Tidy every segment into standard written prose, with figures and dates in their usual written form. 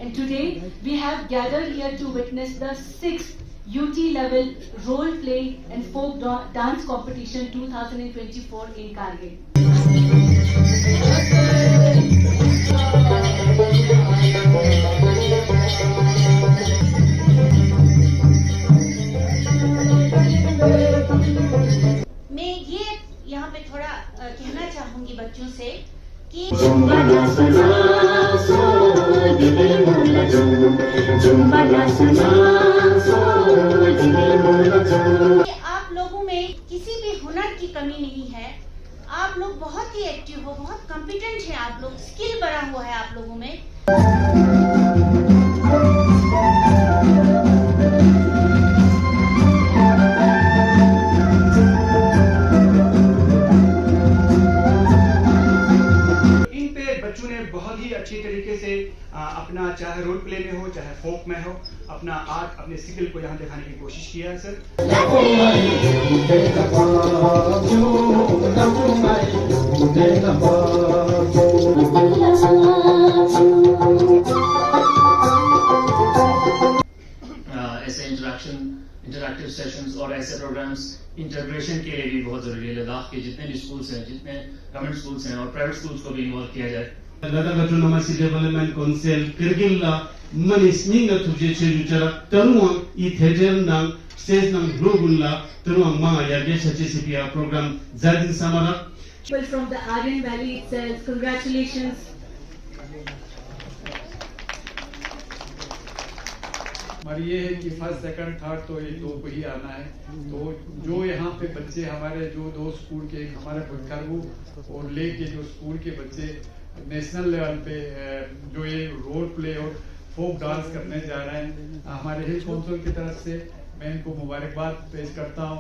And today we have gathered here to witness the 6th UT level role play and folk dance competition 2024 in Kargil. मैं ये यहाँ पे थोड़ा कहना चाहूंगी बच्चों से कि आप लोगों में किसी भी हुनर की कमी नहीं है। आप लोग बहुत ही एक्टिव हो, बहुत कॉम्पिटेंट हैं, आप लोग स्किल बढ़ा हुआ है आप लोगों में। बहुत ही अच्छी तरीके से अपना चाहे रोल प्ले में हो चाहे फोक में हो अपना आर्ट अपने स्किल को यहाँ दिखाने की कोशिश किया है सर। ऐसे इंटरैक्टिव सेशंस और ऐसे प्रोग्राम्स इंटीग्रेशन के लिए भी बहुत जरूरी है। लद्दाख के जितने भी स्कूल्स हैं, जितने गवर्नमेंट स्कूल्स हैं और प्राइवेट स्कूल्स को भी इन्वॉल्व किया जाए। Ladakh Autonomous Development Council Kirgilla Manis Minga Tuje Chera Taruang I Theater Nang Stage Nang Rogulla Taruang Manga Yage Chachipia program Zadin Samara. People from the Aryan Valley itself, congratulations. हमारी ये है कि first second third तो ये दो को ही आना है। तो जो यहाँ पे बच्चे हमारे जो दो स्कूल के हमारे बुटकरबू और ले के जो स्कूल के बच्चे नेशनल लेवल पे जो ये रोल प्ले और फोक डांस करने जा रहे हैं, हमारे हिल काउंसिल की तरफ से मैं इनको मुबारकबाद पेश करता हूँ।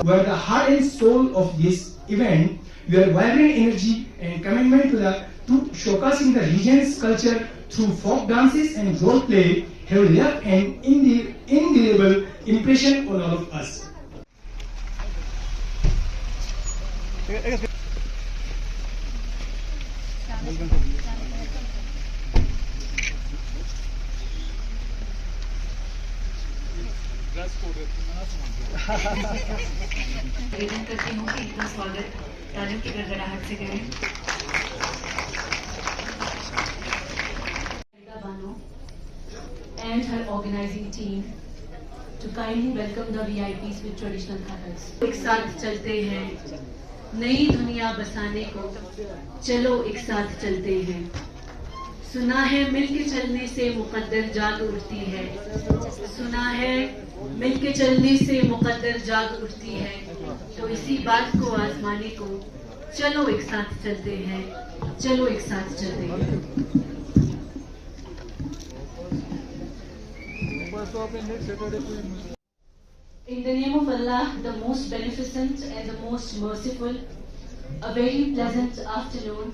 Where the heart and soul of this event, your vibrant energy and commitment to showcasing the region's culture through folk dances and role play have left an indelible impression on all of us. निवेदन करती हूँ कि इतना स्वागत तालियों की गड़गड़ाहट से करें। Bano and her organizing team to kindly welcome the VIPs with traditional colors. एक साथ चलते हैं नई दुनिया बसाने को, चलो एक साथ चलते हैं। सुना है मिलके चलने से मुकद्दर जाग उठती है, सुना है मिलके चलने से मुकद्दर जाग उठती है। तो इसी बात को आजमाने को चलो एक साथ चलते हैं, चलो एक साथ चलते हैं। In the name of Allah, the most beneficent and the most merciful, a very pleasant afternoon.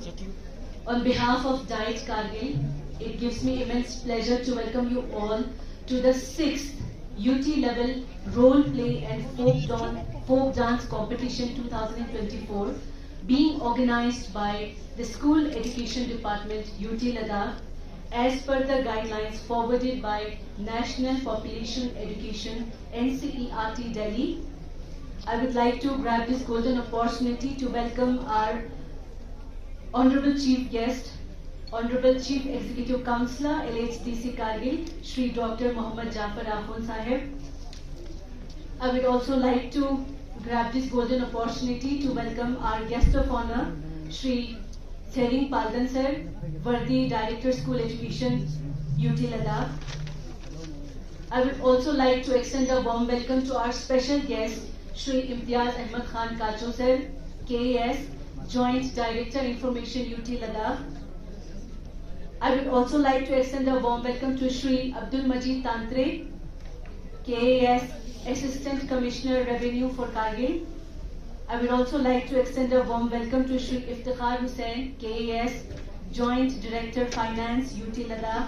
On behalf of Diet Kargil, it gives me immense pleasure to welcome you all to the 6th UT level role play and folk dance competition 2024 being organized by the School Education Department UT Ladakh as per the guidelines forwarded by National Population Education NCERT Delhi. I would like to grab this golden opportunity to welcome our Honorable Chief Guest, Honorable Chief Executive Councillor LHDC Kargil, Shri Dr. Mohammad Jafar Akhund Sahib. I would also like to grab this golden opportunity to welcome our guest of honor, Shri Sering Paldan Sir, Vardi Director School Education, UT Ladakh. I would also like to extend a warm welcome to our special guest, Shri Imtiaz Ahmad Khan Kacho Sir, KAS, Joint Director Information UT Ladakh. I would also like to extend a warm welcome to Shri Abdul Majid Tantre, KAS Assistant Commissioner Revenue for Kargil. I would also like to extend a warm welcome to Shri Iftikhar Hussain, KAS Joint Director Finance UT Ladakh.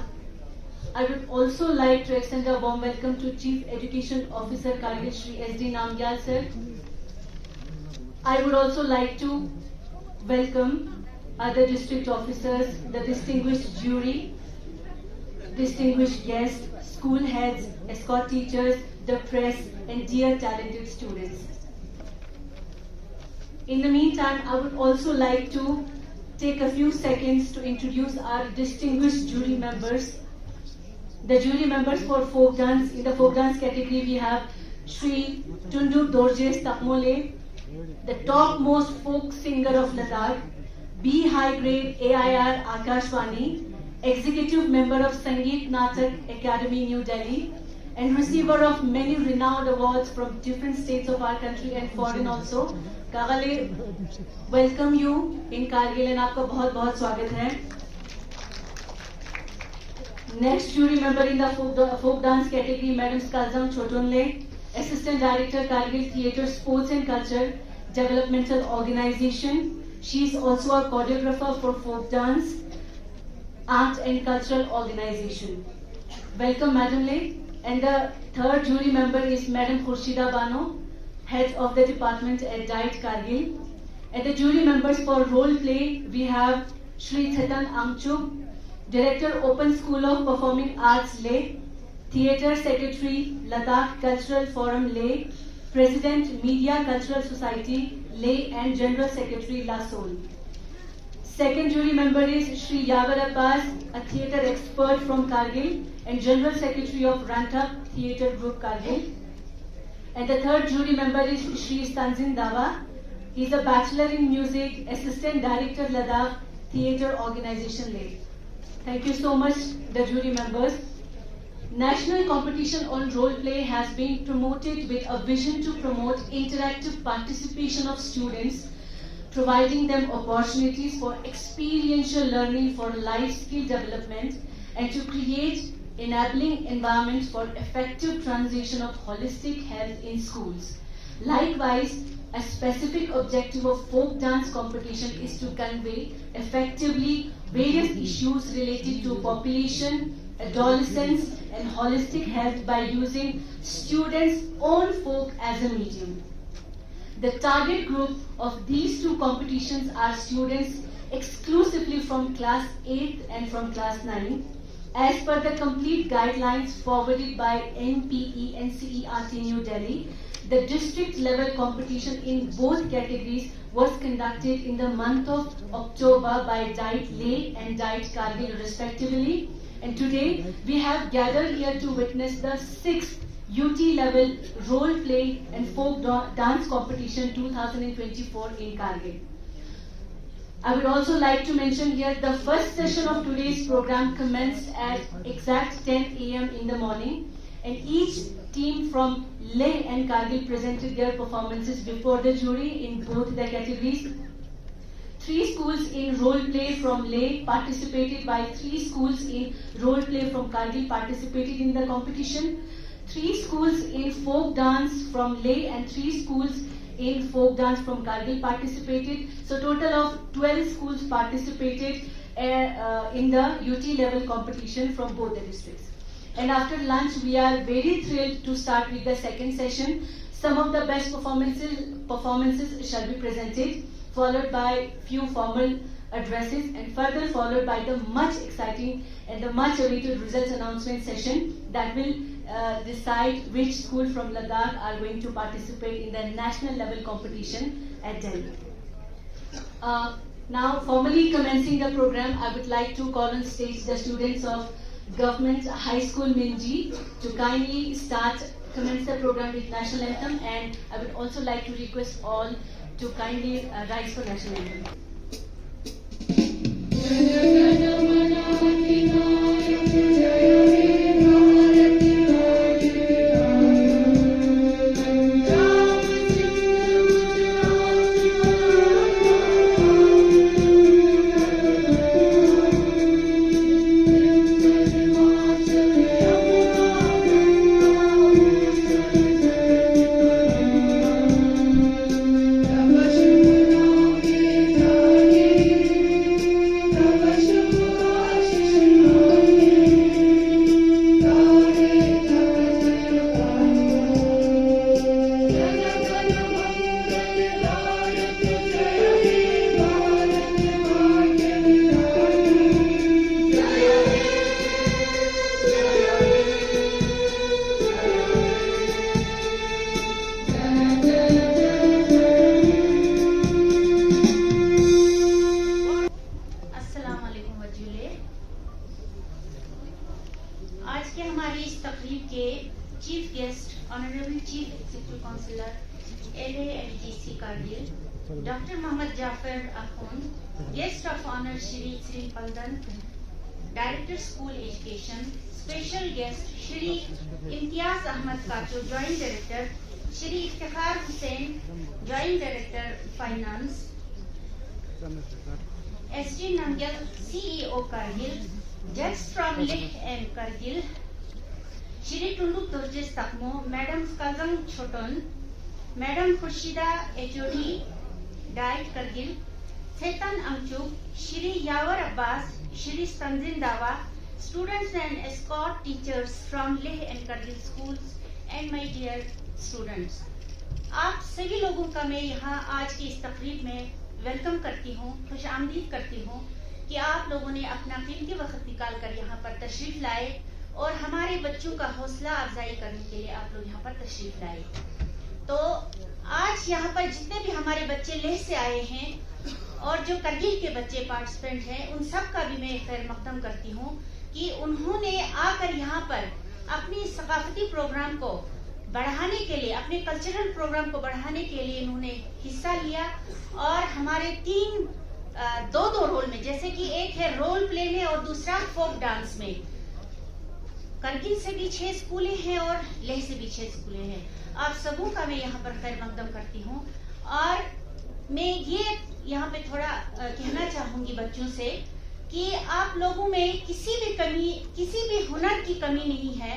I would also like to extend a warm welcome to Chief Education Officer Kargil Shri S.D. Namgyal sir. I would also like to welcome other district officers, the distinguished jury, distinguished guests, school heads, escort teachers, the press, and dear talented students. In the meantime, I would also like to take a few seconds to introduce our distinguished jury members. The jury members for folk dance, in the folk dance category we have Shri Tundu Dorjes Takmole, the topmost folk singer of Ladakh, B high grade AIR Akashvani, executive member of Sangeet Natak Academy New Delhi, and receiver of many renowned awards from different states of our country and foreign also. Kagale, welcome you in Kargil and आपका बहुत बहुत स्वागत है. Next jury member in the folk dance category, Madam Skalzam Chotonle, Assistant Director Kargil Theatre Sports and Culture Developmental Organization. She is also a choreographer for folk dance, art and cultural organization. Welcome, Madam Le. And the third jury member is Madam Khurshida Bano, Head of the Department at Diet Kargil. And the jury members for role play, we have Shri Thetan Angchuk, Director Open School of Performing Arts Le, Theatre Secretary Ladakh Cultural Forum Le, President Media Cultural Society Le, and General Secretary La Soul. Second jury member is Shri Yavar Abbas, a theatre expert from Kargil and General Secretary of Rantup Theatre Group Kargil. And the third jury member is Shri Stanzin Dawa. He is a Bachelor in Music, Assistant Director Ladakh Theatre Organization Le. Thank you so much, the jury members. National competition on role play has been promoted with a vision to promote interactive participation of students, providing them opportunities for experiential learning for life skill development and to create enabling environments for effective transition of holistic health in schools. Likewise, a specific objective of folk dance competition is to convey effectively various issues related to population, adolescence, and holistic health by using students' own folk as a medium. The target group of these two competitions are students exclusively from class 8 and from class 9, as per the complete guidelines forwarded by NPE and CERT New Delhi. The district level competition in both categories was conducted in the month of October by Diet Le and Diet Kargil respectively. And today we have gathered here to witness the 6th UT level role play and folk dance competition 2024 in Kargil. I would also like to mention here the first session of today's program commenced at exact 10 a.m. in the morning, and each team from Leh and Kargil presented their performances before the jury in both the categories. 3 schools in role play from Leh participated, while 3 schools in role play from Kargil participated in the competition. 3 schools in folk dance from Leh and 3 schools in folk dance from Kargil participated. So total of 12 schools participated in the UT level competition from both the districts. And after lunch, we are very thrilled to start with the second session. Some of the best performances shall be presented, followed by few formal addresses, and further followed by the much exciting and the much awaited results announcement session that will decide which school from Ladakh are going to participate in the national level competition at Delhi. Now, formally commencing the program, I would like to call on stage the students of Government High School Minji to kindly commence the program with National Anthem, and I would also like to request all to kindly rise for National Anthem. Thank you. Counselor, LALGC Kargil, Dr. Mohammad Jafar Akhund, Guest of Honor Shri Sri Paldan, Director School Education, Special Guest Shri Imtiaz Ahmad Kacho, Joint Director, Shri Iftikhar Hussain, Joint Director Finance, SG Nangyal, CEO Kargil, Judges from Leh and Kargil, Shri Tundu Turjes Takmo, Madam Kazam Choton, Madam Khurshida HOD, Diet Kargil, Chetan Amchuk, Shri Yawar Abbas, Shri Stanzin Dawa, students and escort teachers from Leh and Kargil schools, and my dear students. आप सभी लोगों का मैं यहाँ आज की इस तकरीब में वेलकम करती हूँ, खुश आमदीद करती हूँ कि आप लोगों ने अपना कीमती वक्त निकाल कर यहाँ पर तशरीफ लाए और हमारे बच्चों का हौसला अफजाई करने के लिए आप लोग यहाँ पर तशरीफ लाए। तो आज यहाँ पर जितने भी हमारे बच्चे लेह से आए हैं और जो करगिल के बच्चे पार्टिसिपेंट हैं, उन सब का भी मैं खैर मकदम करती हूँ कि उन्होंने आकर यहाँ पर अपनी सकाफती प्रोग्राम को बढ़ाने के लिए, अपने कल्चरल प्रोग्राम को बढ़ाने के लिए इन्होंने हिस्सा लिया और हमारे दो रोल में, जैसे कि एक है रोल प्ले में और दूसरा फोक डांस में। करगिल से भी 6 स्कूलें हैं और लेह से भी 6 स्कूलें हैं। आप सबों का मैं यहाँ पर खैर मकदम करती हूँ और मैं ये यहाँ पे थोड़ा कहना चाहूंगी बच्चों से कि आप लोगों में किसी भी हुनर की कमी नहीं है।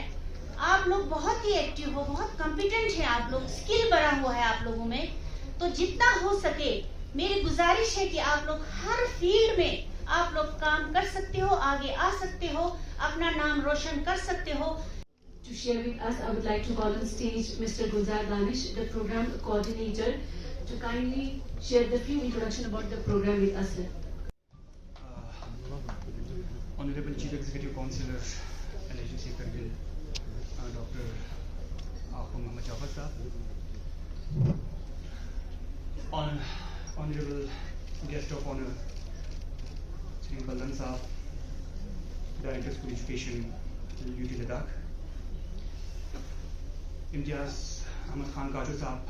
आप लोग बहुत ही एक्टिव हो, बहुत कॉम्पिटेंट हैं, आप लोग स्किल बढ़ा हुआ है आप लोगों में। तो जितना हो सके मेरी गुजारिश है कि आप लोग हर फील्ड में आप लोग काम कर सकते हो, आगे आ सकते हो, अपना नाम रोशन कर सकते हो। To share with us, I would like to call on stage Mr. Gulzar Danish, the program coordinator, to kindly share the few introduction about the program with us. Honorable Chief Executive Councillor, LAGC Kargil, Dr. Akhund Mohammad Jafar Sahab, Honorable Guest of Honor, Shri Baldan Sahab, Director School Education, UT Ladakh, Imtiaz Ahmad Khan काजू साहब,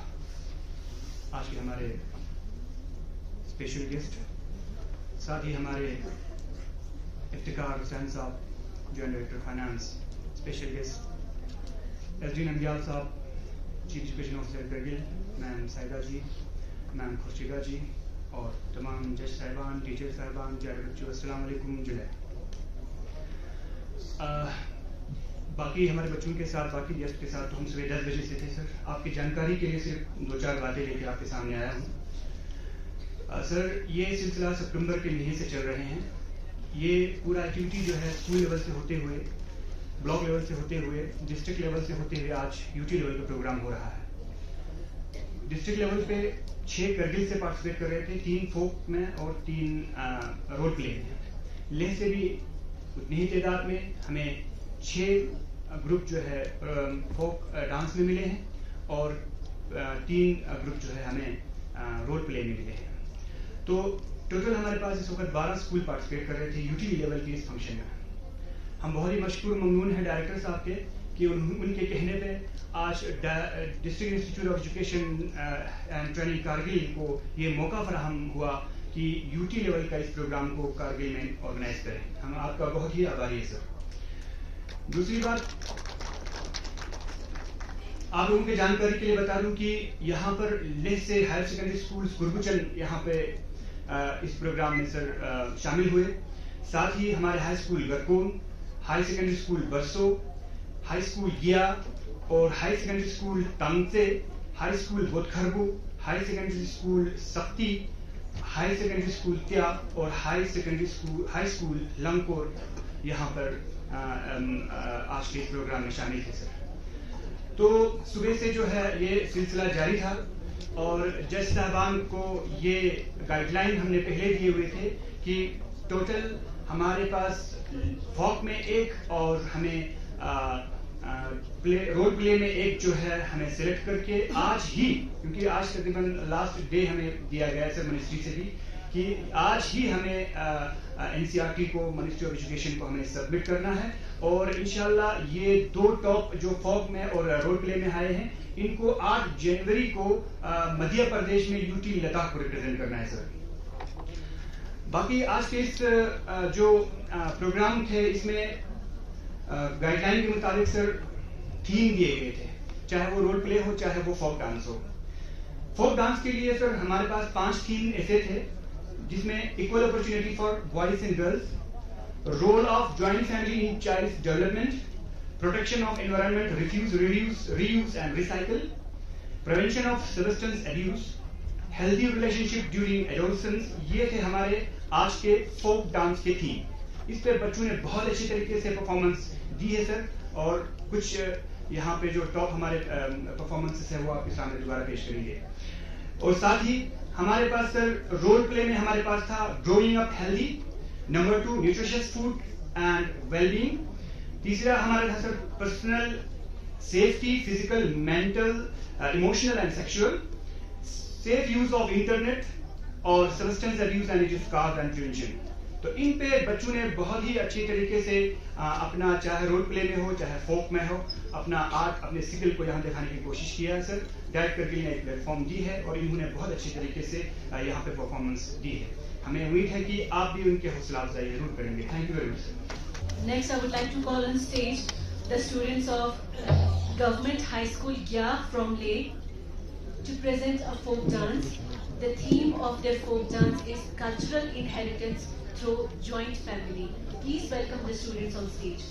आज के हमारे special guest, साथ ही हमारे Iftikhar Hussain sahab, joint director finance, special guest SD Nandiyal sahab, chief education officer Kargil, ma'am Sahida ji, ma'am Khurshida ji और तमाम जज साहिबान, टीचर साहिबान, प्यारे बच्चों, अस्सलाम वालेकुम। बाकी हमारे बच्चों के साथ, बाकी गेस्ट के साथ हम सुबह 10 बजे से थे सर। आपकी जानकारी के लिए सिर्फ 2-4 बातें लेके आपके सामने आया हूँ। सर, ये सिलसिला सितंबर के महीने से चल रहे हैं। ये पूरा एक्टिविटी जो है स्कूल लेवल से होते हुए, ब्लॉक लेवल से होते हुए, डिस्ट्रिक्ट लेवल से होते हुए आज यूटी लेवल पे प्रोग्राम हो रहा है। डिस्ट्रिक्ट लेवल पे 6 करगिल से पार्टिसिपेट कर रहे थे, 3 फोक में और 3 रोल प्ले में। लेह से भी उतनी ही तादाद में हमें 6 ग्रुप जो है फोक डांस में मिले हैं और 3 ग्रुप जो है हमें रोल प्ले में मिले हैं। तो टोटल हमारे पास इस वक्त 12 स्कूल पार्टिसिपेट कर रहे थे यूटी लेवल के इस फंक्शन में। हम बहुत ही मशकूर ममनून हैं डायरेक्टर साहब के कि उनके कहने पे आज district institute of education and training Kargil को ये मौका फराहम हुआ कि यूटी लेवल का इस प्रोग्राम को कारगिल में ऑर्गेनाइज करें। हम आपका बहुत ही आभारी है सर। दूसरी बात, आप लोगों की जानकारी के लिए बता दूं कि यहाँ पर लेह से हायर सेकेंडरी स्कूल गुरबुचन यहाँ पे इस प्रोग्राम में सर शामिल हुए। साथ ही हमारे high school Garkone, high secondary school Barsoo, high school Gya और high secondary school Tangtse, high school Bodhkharbu, high secondary school Sakti, high secondary school Tya और हाई स्कूल लंगकोर यहाँ पर आज के प्रोग्राम में शामिल थे सर। तो सुबह से जो है ये सिलसिला जारी था और जज साहबान को ये गाइडलाइन हमने पहले दिए हुए थे कि टोटल हमारे पास फॉक में 1 और हमें रोल प्ले में 1 जो है हमें सिलेक्ट करके आज ही, क्योंकि आज तकरीबन लास्ट डे हमें दिया गया है सर मिनिस्ट्री से भी कि आज ही हमें एनसीईआरटी को, मिनिस्ट्री ऑफ एजुकेशन को हमें सबमिट करना है और इंशाल्लाह ये 2 टॉप जो फोक में और रोल प्ले में आए हैं, इनको 8 जनवरी को मध्य प्रदेश में यूटी लद्दाख को रिप्रेजेंट करना है सर। बाकी आज के इस जो प्रोग्राम थे, इसमें गाइडलाइन के मुताबिक सर थीम दिए गए थे, चाहे वो रोल प्ले हो चाहे वो फोक डांस हो। फोक डांस के लिए सर हमारे पास 5 थीम ऐसे थे, जिसमें equal opportunity for boys and girls, role of joint family in child development, protection of environment, refuse, reuse and recycle, prevention of substance abuse, healthy relationship during adolescence. ये थे हमारे आज के फोक डांस के theme. इस पे बच्चों ने बहुत अच्छी तरीके से परफॉर्मेंस दी है सर, और कुछ यहाँ पे जो टॉप हमारे परफॉर्मेंसेस है वो आपके सामने दोबारा पेश करेंगे। और साथ ही हमारे पास सर रोल प्ले में हमारे पास था growing up healthy, number 2 nutritious food and wellbeing, तीसरा हमारा था sir personal safety, physical, mental, emotional and sexual, safe use of internet और substance abuse and its cause and prevention. तो इन पे बच्चों ने बहुत ही अच्छी तरीके से अपना, चाहे रोल प्ले में हो चाहे फोक में हो, अपना आर्ट, अपने स्किल को यहाँ दिखाने की कोशिश किया है सर। डायरेक्ट करके ने एक प्लेटफॉर्म दी है और इन्होंने बहुत अच्छी तरीके से यहाँ पे परफॉर्मेंस दी है। हमें उम्मीद है कि आप भी उनके हौसला अफजाई जरूर करेंगे। Thank you very much sir. Next, I would like to call on stage the students of Government High School Gya from Leh to present a folk dance. The theme of their folk dance is cultural inheritance through joint family. Please welcome the students on stage.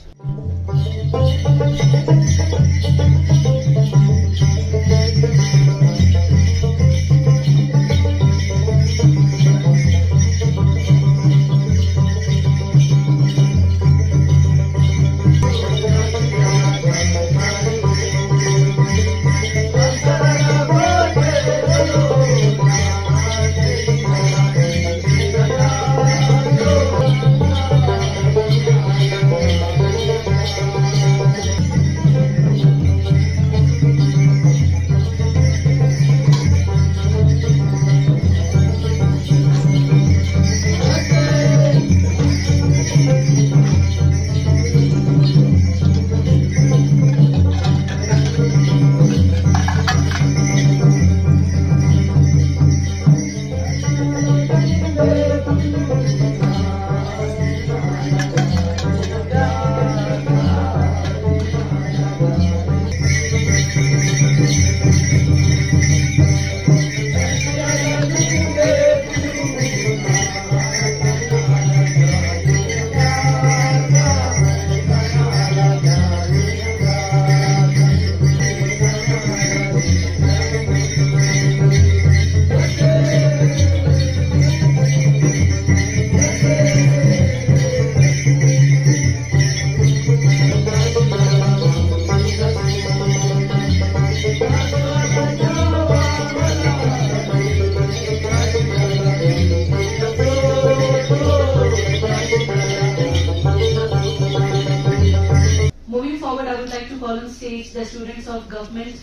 The students of Government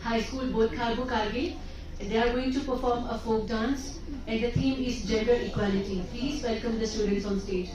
High School Bodh Kargil. They are going to perform a folk dance and the theme is gender equality. Please welcome the students on stage.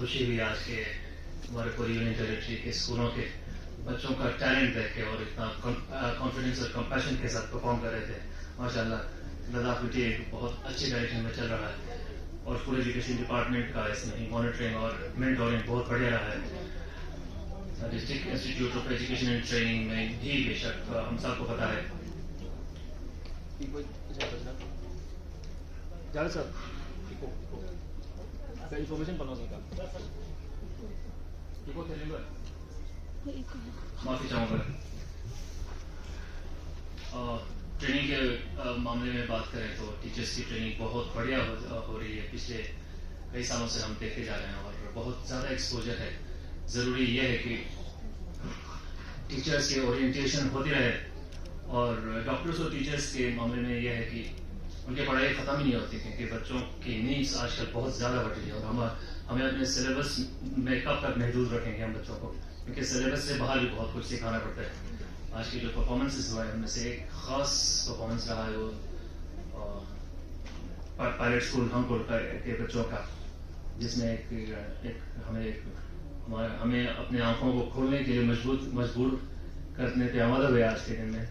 खुशी हुई आज के हमारे पूरी union territory के स्कूलों के बच्चों का टैलेंट देख के और इतना कॉन्फिडेंस और कंपैशन के साथ परफॉर्म कर रहे थे। माशाल्लाह लद्दाख बिटी एक बहुत अच्छी डायरेक्शन में चल रहा है और स्कूल एजुकेशन डिपार्टमेंट का इसमें मॉनिटरिंग और मेंटोरिंग बहुत बढ़िया रहा है। District institute of education and training में भी बेशक हम सबको पता है माफी चाहूंगा। ट्रेनिंग के मामले में बात करें तो टीचर्स की ट्रेनिंग बहुत बढ़िया हो रही है। पिछले कई सालों से हम देखते जा रहे हैं और बहुत ज़्यादा एक्सपोजर है। ज़रूरी यह है कि टीचर्स के ओरिएंटेशन होती रहे और डॉक्टर्स और टीचर्स के मामले में यह है कि उनकी पढ़ाई ख़त्म ही नहीं होती क्योंकि बच्चों की नीड्स आजकल बहुत ज़्यादा बढ़ रही है और हमें अपने सिलेबस में कब तक महदूद रखेंगे हम बच्चों को, क्योंकि सिलेबस से बाहर भी बहुत कुछ सिखाना पड़ता है। आज की जो परफॉर्मेंसेस हुआ है उनमें से एक खास परफॉर्मेंस रहा है वो पायलट स्कूल हमपुर के बच्चों का, जिसमें हमें अपने आंखों को खोलने के लिए मजबूर करने पे आमादा हुए आज के दिन में।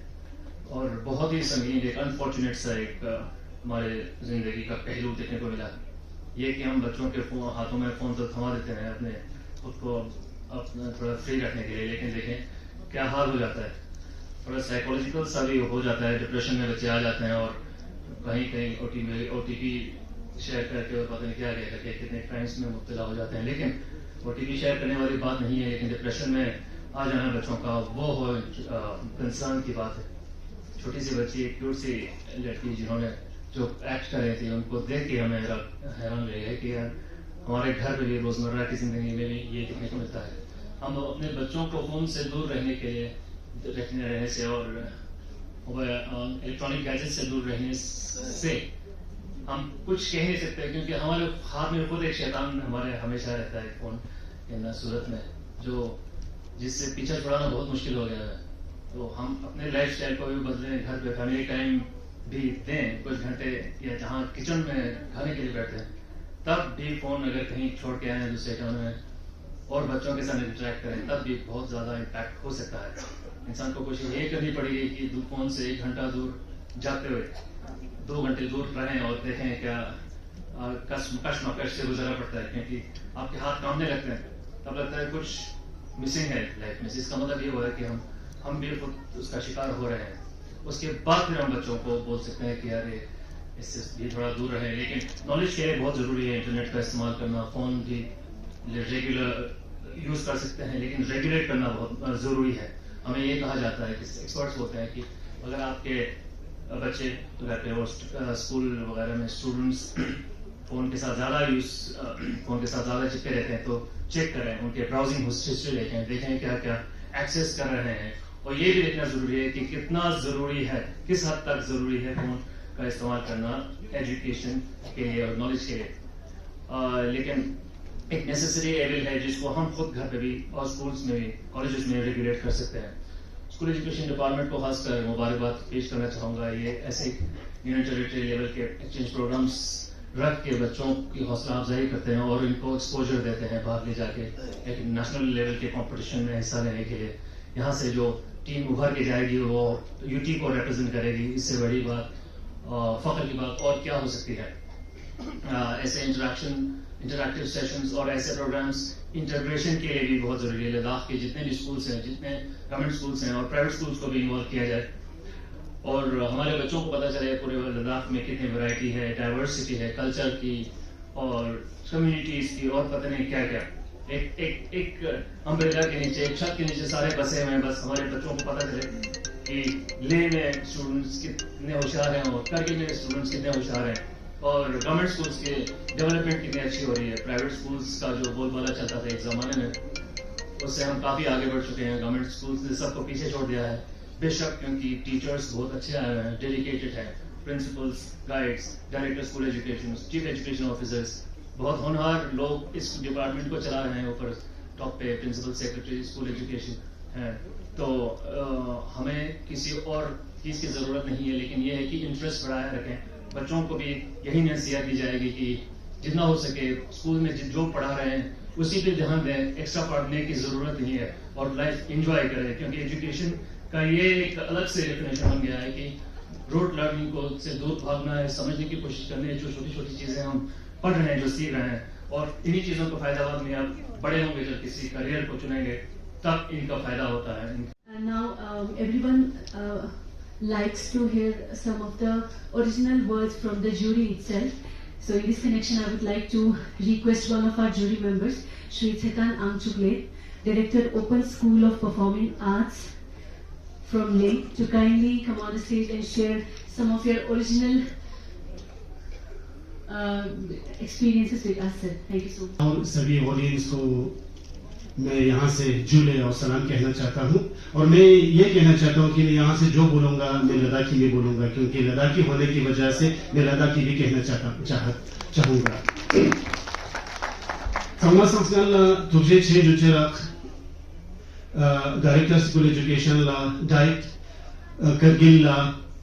और बहुत ही संगीन एक अनफॉर्चुनेट सा एक हमारे जिंदगी का पहलू देखने को मिला, ये कि हम बच्चों के हाथों में फोन तो थमा देते हैं अपने खुद को अपना थोड़ा फ्री रखने के लिए, लेकिन देखें क्या हाल हो जाता है। थोड़ा साइकोलॉजिकल सा भी हो जाता है, डिप्रेशन में बच्चे आ जाते हैं और कहीं OTP शेयर करके और पता नहीं क्या करके कितने क्राइम्स में मुब्तला हो जाते हैं। लेकिन OTP शेयर करने वाली बात नहीं है, लेकिन डिप्रेशन में आ जाना बच्चों का वो कंसर्न की बात है। छोटी सी बच्ची एक क्यूट सी लड़की जिन्होंने जो एक्ट कर रही थी उनको देख के हमें हैरान रही है कि यार हमारे घर पे भी रोजमर्रा की जिंदगी में भी ये देखने को मिलता है। हम अपने बच्चों को फोन से दूर रहने के लिए रहने से और इलेक्ट्रॉनिक गैजेट से दूर रहने से हम कुछ कह नहीं सकते, क्योंकि हमारे हाथ में खुद एक शैतान हमारे हमेशा रहता है फोन के सूरत में, जिससे पीछा छुड़ाना बहुत मुश्किल हो गया है। तो हम अपने लाइफ स्टाइल को भी बदलें, घर पे फैमिली टाइम भी दें कुछ घंटे, या जहाँ किचन में खाने के लिए बैठे हैं तब भी फोन अगर कहीं छोड़ के आए दूसरे कमरे में और बच्चों के साथ इंटरेक्ट करें तब भी बहुत ज्यादा इम्पैक्ट हो सकता है। इंसान को कोशिश ये करनी पड़ेगी कि फोन से 1 घंटा दूर जाते हुए 2 घंटे दूर रहें और देखें क्या कश्मकश से गुजरना पड़ता है, क्योंकि आपके हाथ कांपने लगते हैं तब लगता है कुछ मिसिंग है लाइफ में। इसका मतलब ये हुआ है कि हम भी खुद उसका शिकार हो रहे हैं। उसके बाद फिर हम बच्चों को बोल सकते हैं कि यार इससे भी थोड़ा दूर रहे। लेकिन नॉलेज के लिए बहुत जरूरी है इंटरनेट का इस्तेमाल करना, फोन भी रेगुलर यूज कर सकते हैं लेकिन रेगुलेट करना बहुत जरूरी है। हमें ये कहा जाता है कि एक्सपर्ट्स होते हैं कि अगर आपके बच्चे घर पे और स्कूल वगैरह में स्टूडेंट्स फोन के साथ ज्यादा चिपके रहते हैं तो चेक करें, उनके ब्राउजिंग हिस्ट्री देखें क्या क्या एक्सेस कर रहे हैं। और ये भी देखना जरूरी है कि कितना जरूरी है, किस हद तक जरूरी है फोन का इस्तेमाल करना एजुकेशन के लिए और नॉलेज के लिए। लेकिन एक नेसेसरी एविल है जिसको हम खुद घर पे भी और स्कूल्स में भी कॉलेजेस में रेगुलेट कर सकते हैं। स्कूल एजुकेशन डिपार्टमेंट को खासकर मुबारकबाद पेश करना चाहूंगा। ये ऐसे यूनियन टेरिटरी लेवल के एक्सचेंज प्रोग्राम्स रख के बच्चों की हौसला अफजाई करते हैं और इनको एक्सपोजर देते हैं बाहर ले जाके एक नेशनल लेवल के कंपटीशन में हिस्सा लेने के लिए। यहाँ से जो टीम उभर के जाएगी वो यूटी को रिप्रेजेंट करेगी। इससे बड़ी बात फख्र की बात और क्या हो सकती है। ऐसे इंटरैक्टिव सेशंस और ऐसे प्रोग्राम्स इंटीग्रेशन के लिए भी बहुत जरूरी है। लद्दाख के जितने भी स्कूल्स हैं, जितने गवर्नमेंट स्कूल्स हैं और प्राइवेट स्कूल्स को भी इन्वॉल्व किया जाए और हमारे बच्चों को पता चले पूरे लद्दाख में कितनी वैरायटी है, डाइवर्सिटी है, कल्चर की और कम्युनिटीज की और पता नहीं क्या क्या। एक अम्ब्रेला के नीचे, एक छत के नीचे सारे बसे हुए हैं। बस हमारे बच्चों को पता चले कि लेह में स्टूडेंट्स कितने होशियार हैं और करगिल में स्टूडेंट्स कितने होशियार हैं और गवर्नमेंट स्कूल्स की डेवलपमेंट कितनी अच्छी हो रही है। प्राइवेट स्कूल्स का जो बोलबाला चलता था एक जमाने में, उससे हम काफी आगे बढ़ चुके हैं। गवर्नमेंट स्कूल्स ने सबको पीछे छोड़ दिया है, बेशक क्योंकि टीचर्स बहुत अच्छे आए हैं, डेडिकेटेड हैं, principles, guides, director school education, chief education officers, बहुत होनहार लोग इस डिपार्टमेंट को चला रहे हैं। ऊपर टॉप पे प्रिंसिपल सेक्रेटरी स्कूल एजुकेशन है। तो हमें किसी और चीज की जरूरत नहीं है, लेकिन यह है कि इंटरेस्ट बढ़ाए रखें। बच्चों को भी यही नसीहत दी जाएगी कि जितना हो सके स्कूल में जो पढ़ा रहे हैं उसी पे ध्यान दें, एक्स्ट्रा पढ़ने की ज़रूरत नहीं है और लाइफ एंजॉय करें, क्योंकि एजुकेशन का ये एक अलग से डेफिनेशन बन गया है कि रोड लर्निंग को से दूर भागना है, समझने की कोशिश करनी है जो छोटी छोटी चीज़ें हम पढ़ रहे हैं, जो सीख रहे हैं, और इन्हीं चीज़ों का फायदा बाद में आप बड़े होंगे, जब किसी करियर को चुनेंगे तब इनका फायदा होता है। And now everyone likes to hear some of the original words from the jury itself. So in this connection, I would like to request one of our jury members, Shri Tsetan Angchuklet, Director, Open School of Performing Arts from Leh, to kindly come on the stage and share some of your original experiences with us, sir. Thank you so much. और सभी audience को मैं यहाँ से जुले और सलाम कहना चाहता हूँ, और मैं ये कहना चाहता हूँ कि मैं यहाँ से जो बोलूँगा मैं लद्दाखी में बोलूँगा, क्योंकि लद्दाखी होने की वजह से मैं लद्दाखी भी कहना चाहूँगा। संगल तुझे छे जुचेरक director school education La diet Kargil La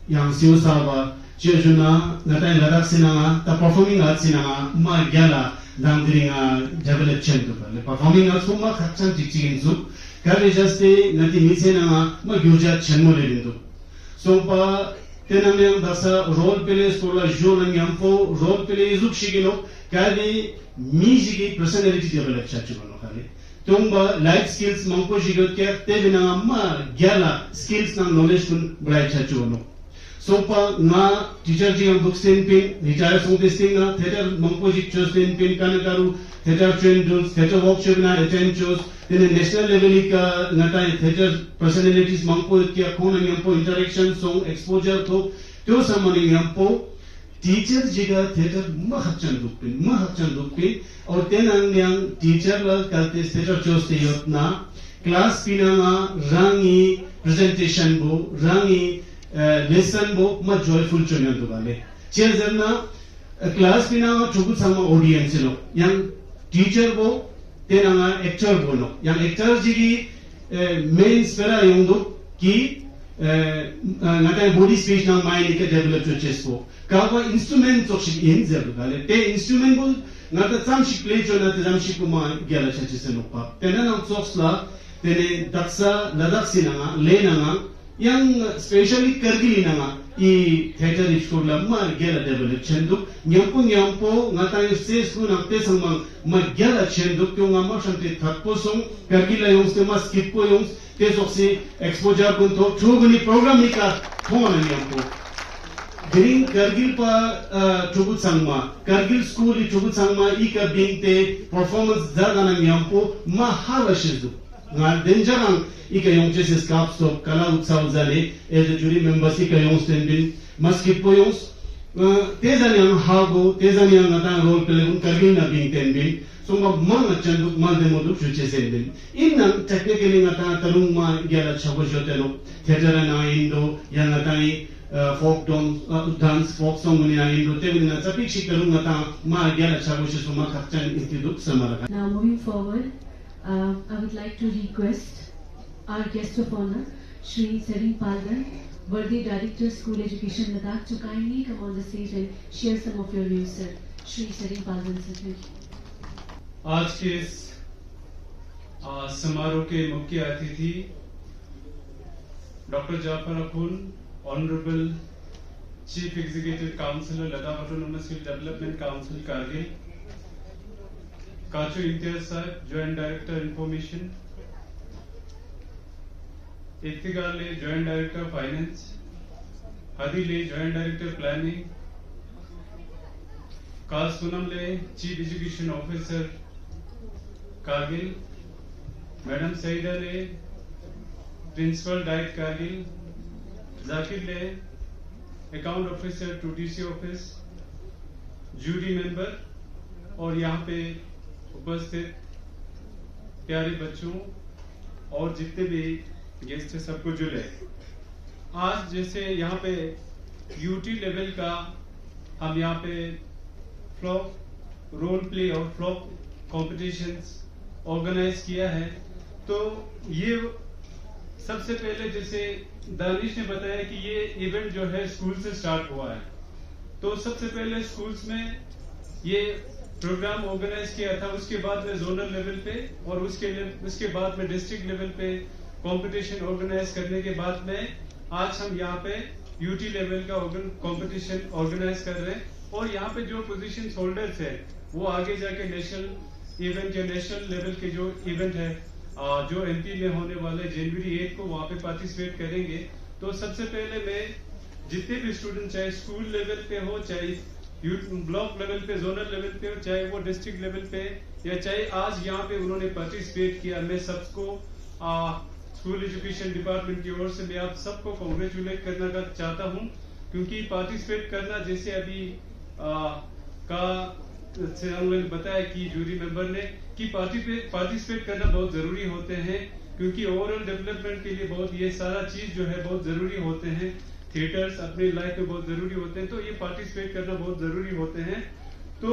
yang siu sawa jejuna natai ladak sinanga ta performing arts sinanga ma gyala damdringa develop chentu le performing arts ma khachan teaching zu kare jaste nati misenanga ma gyuja chenmo le lindu so pa tenamyang dasa role play skola jolang yampo role play zuk shigino kare mizigi personality develop chachu no kare tumba life skills mangko jigot ke te bina ma gyala skills na knowledge kun brai chachu no so pa na teacher ji am book sten pin retire song testing na theater mangko ji sten pin kanakaru theater train drills theater workshop na attend shows then national level ka nata theater personalities mangko kya khona yampo interaction song exposure to samani yampo teacher jiga theater mahachan dukpin और तेन yang teacher la kalte theater shows te yotna class pinanga rangi presentation bo rangi lesson bo ma joyful chonyan to bale chezerna class pinanga chugu sama audience lo yang teacher bo tenanga actor bo no yang actor jigi main spera yongdo ki ngata body speech na mind ke develop to chesko kawa instrument chokshi in zer bale te instrument bo ngata samshi play chona te samshi kuma gyala chachi senokpa tenana choksla tene daksa ladak sinanga lenanga yang specially kargilinanga I theater school la ma gyala develop chendu nyampo ngata se school nakte samang ma gyala chendu kyunga ma shanti thakpo song kargila yongs te ma skip po yongs te soksi exposure kun to chuguni program ni ka thona nyampo During Kargil pa Chubut Sangma, Kargil school I Chubut Sangma ika bingte performance dagana nyampo ma halashizu. Nga denjarang ika yongche se skap stop kala utsav zale as a jury members ika yongsten bin maskipo yongs tezanyang hago tezanyang natang role play un Kargil na bingten bin so ma chanduk ma demodu chuche sen bin. Innang technically natang tarung ma gyala chabojotelo theater na indo yang natang folk dance folk song ni na indo te ni na sapik shikarunga ta ma gyala chabushi suma khachan institute samara. Now moving forward, I would like to request our guest of honor, Shri Serin Palgan, Worthy Director School Education Ladakh, to kindly come on the stage and share some of your views, sir. Shri Serin Palgan, sir. आज के इस समारोह के मुख्य अतिथि doctor Jafar Akhoon, Honorable Chief Executive Councillor Ladakh Autonomous Hill Development Council Kargil, Kachu Imtiaz Sahib, Joint Director Information, Iftikhar Le, Joint Director Finance, Hadi Le, Joint Director Planning, Kaas Sunam Le, Chief Education Officer Kargil, Madam Saida Le, Principal Diet Kargil, Zakir Le, account officer to DC office, jury member और यहाँ पे उपस्थित प्यारे बच्चों और जितने भी guest हैं सबको जुले। आज जैसे यहाँ पे यूटी लेवल का हम यहाँ पे फ्लॉक रोल प्ले और फ्लॉक कॉम्पिटिशन्स ऑर्गेनाइज किया है, तो ये सबसे पहले जैसे दानिश ने बताया कि ये इवेंट जो है स्कूल से स्टार्ट हुआ है, तो सबसे पहले स्कूल्स में ये प्रोग्राम ऑर्गेनाइज किया था, उसके बाद में जोनल लेवल पे और उसके बाद में डिस्ट्रिक्ट लेवल पे कंपटीशन ऑर्गेनाइज करने के बाद में आज हम यहाँ पे यूटी लेवल का कंपटीशन ऑर्गेनाइज कर रहे हैं। और यहाँ पे जो पोजीशन होल्डर्स है वो आगे जाके नेशनल इवेंट या नेशनल लेवल के जो इवेंट है जो एमपी में होने वाले जनवरी 8 को वहाँ पे पार्टिसिपेट करेंगे। तो सबसे पहले मैं जितने भी स्टूडेंट चाहे स्कूल लेवल पे हो, चाहे ब्लॉक लेवल पे, जोनल लेवल पे हो, चाहे वो डिस्ट्रिक्ट लेवल पे या चाहे आज यहाँ पे उन्होंने पार्टिसिपेट किया, मैं सबको स्कूल एजुकेशन डिपार्टमेंट की ओर से मैं आप सबको कॉन्ग्रेचुलेट करना का चाहता हूँ। क्योंकि पार्टिसिपेट करना, जैसे अभी बताया कि जूरी मेंबर ने कि पार्टिसिपेट करना बहुत जरूरी होते हैं, क्योंकि ओवरऑल डेवलपमेंट के लिए बहुत ये सारा चीज जो है बहुत जरूरी होते हैं। थिएटर्स अपनी लाइफ में बहुत जरूरी होते हैं, तो ये पार्टिसिपेट करना बहुत जरूरी होते हैं। तो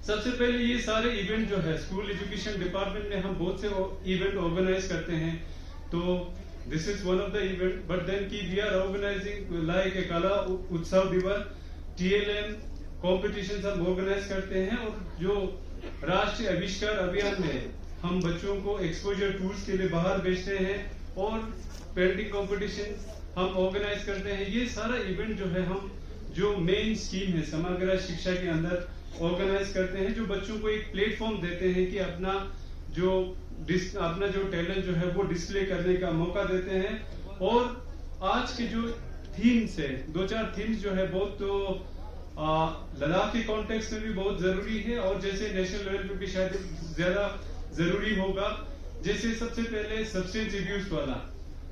सबसे पहले ये सारे इवेंट जो है स्कूल एजुकेशन डिपार्टमेंट में हम बहुत से इवेंट ऑर्गेनाइज करते हैं। तो this is one of the event, but then की we are organizing like a Kala Utsav दिवस, TLM कॉम्पिटिशन हम ऑर्गेनाइज करते हैं। और जो राष्ट्रीय आविष्कार अभियान में हम बच्चों को एक्सपोजर टूर्स के लिए बाहर भेजते हैं और पेंटिंग कॉम्पिटिशन हम ऑर्गेनाइज करते हैं। ये सारा इवेंट जो है हम जो मेन स्कीम है समग्र शिक्षा के अंदर ऑर्गेनाइज करते हैं, जो बच्चों को एक प्लेटफॉर्म देते हैं कि अपना जो टैलेंट जो है वो डिस्प्ले करने का मौका देते हैं। और आज के जो थीम्स है, 2-4 थीम्स जो है बहुत तो लद्दाख के कॉन्टेक्स्ट में भी बहुत जरूरी है और जैसे नेशनल लेवल पे भी शायद ज्यादा जरूरी होगा। जैसे सबसे पहले सब्सटेंस अब्यूज वाला,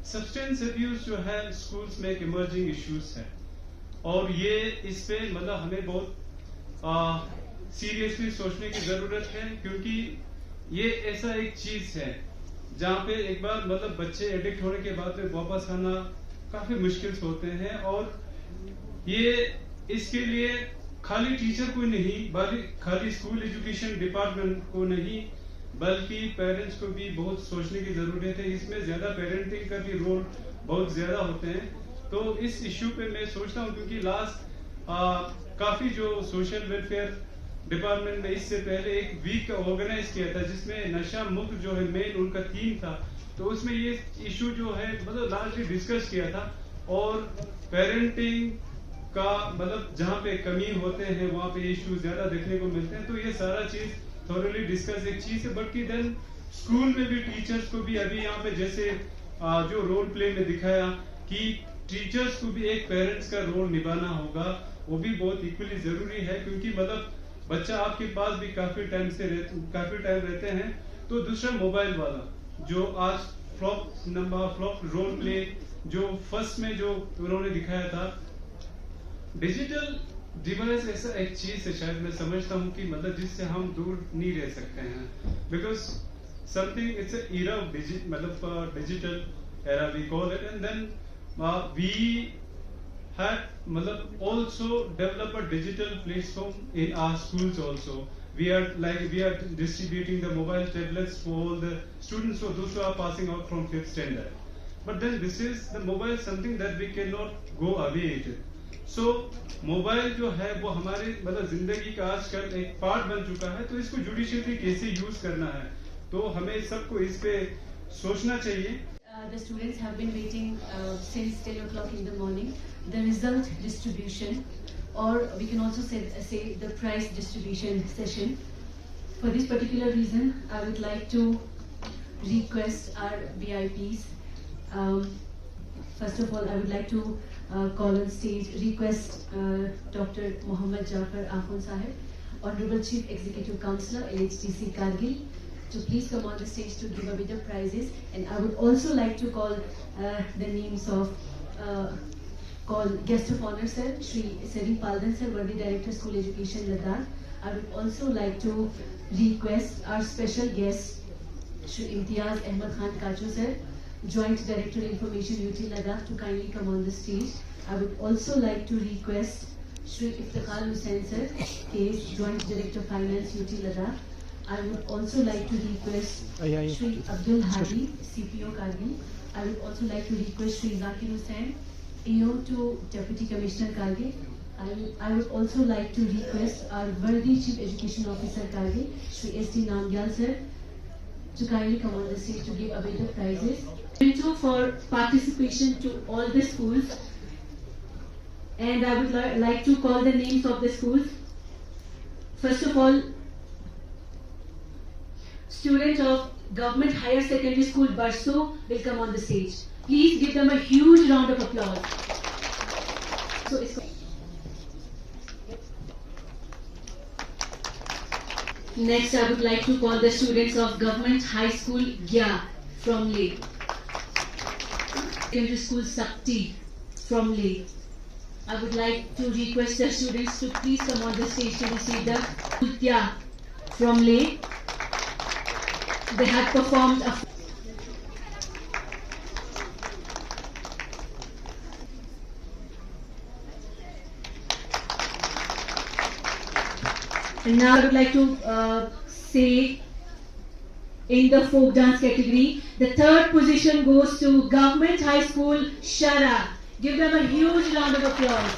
सब्सटेंस अब्यूज जो है स्कूल्स में एक इमर्जिंग इश्यूज है और ये इस पे मतलब हमें बहुत सीरियसली सोचने की जरूरत है, क्योंकि ये ऐसा एक चीज है जहाँ पे एक बार मतलब बच्चे एडिक्ट होने के बाद में वापस आना काफी मुश्किल होते हैं। और ये इसके लिए खाली टीचर को नहीं, बल्कि खाली स्कूल एजुकेशन डिपार्टमेंट को नहीं, बल्कि पेरेंट्स को भी बहुत सोचने की जरूरत है। इसमें ज्यादा पेरेंटिंग का भी रोल बहुत ज्यादा होते हैं। तो इस इश्यू पे मैं सोचता हूँ, क्योंकि लास्ट काफी जो सोशल वेलफेयर डिपार्टमेंट ने इससे पहले एक वीक ऑर्गेनाइज किया था जिसमें नशा मुक्त जो है मेन उनका थीम था। तो उसमें ये इश्यू जो है मतलब लार्जली डिस्कस किया था और पेरेंटिंग का मतलब जहाँ पे कमी होते हैं वहाँ पे इश्यू ज्यादा देखने को मिलते हैं। तो ये सारा चीज थोरली डिस्कस एक चीज है। बल्कि देन स्कूल में भी टीचर्स को भी अभी यहाँ पे जैसे जो रोल प्ले में दिखाया कि टीचर्स को भी एक पेरेंट्स का रोल निभाना होगा, वो भी बहुत इक्वली जरूरी है। क्योंकि मतलब बच्चा आपके पास भी काफी टाइम रहते हैं। तो दूसरा मोबाइल वाला जो आज फ्लॉप रोल प्ले जो फर्स्ट में जो उन्होंने दिखाया था, डिजिटल डिवाइस ऐसा एक चीज है शायद मैं समझता हूँ कि मतलब जिससे हम दूर नहीं रह सकते हैं। Because something it's era of digital era we call it, and then we had मतलब also develop a digital platform in our schools also. We are distributing the mobile tablets for all the students, for those who are passing out from 5th standard. But then this is the mobile something that we cannot go away with. So mobile जो है वो हमारे मतलब जिंदगी का आजकल एक part बन चुका है। तो इसको जुडिशियली कैसे यूज करना है, तो हमें सबको इस पे सोचना चाहिए। The students have been waiting since 10 o'clock in the morning. The result distribution, or we can also say the prize distribution session. For this particular reason, I would like to request our VIPs. First of all, I would like to call on stage, request Dr. Mohammad Jafar Akhund Sahib, Honorable Chief Executive Councillor, LHTC Kargil, to please come on the stage to give away the prizes. And I would also like to call the names of guest of honor sir, Shri Serin Paldan sir, Worthy Director School Education Ladakh. I would also like to request our special guest, Shri Imtiaz Ahmad Khan Kachu sir, Joint Director Information UT Ladakh, to kindly come on the stage. I would also like to request Shri Iftikhar Hussain sir, case Joint Director Finance UT Ladakh. I would also like to request Shri Abdul Hadi, CPO Kargil. I would also like to request Shri Zakir Hussain, EO to Deputy Commissioner Kargil. I would also like to request our worthy Chief Education Officer Kargil, Shri S.D. Namgyal sir, to kindly come on the stage to give away the prizes. For participation to all the schools, and I would like to call the names of the schools. First of all, student of Government Higher Secondary School Barso will come on the stage. Please give them a huge round of applause. Next, I would like to call the students of Government High School Gya from Leh. Secondary School Sakti from Leh. I would like to request the students to please come on the stage to receive the Gya from Leh. They have performed a and now I would like to say in the folk dance category, the third position goes to Government High School Shara. Give them a huge round of applause.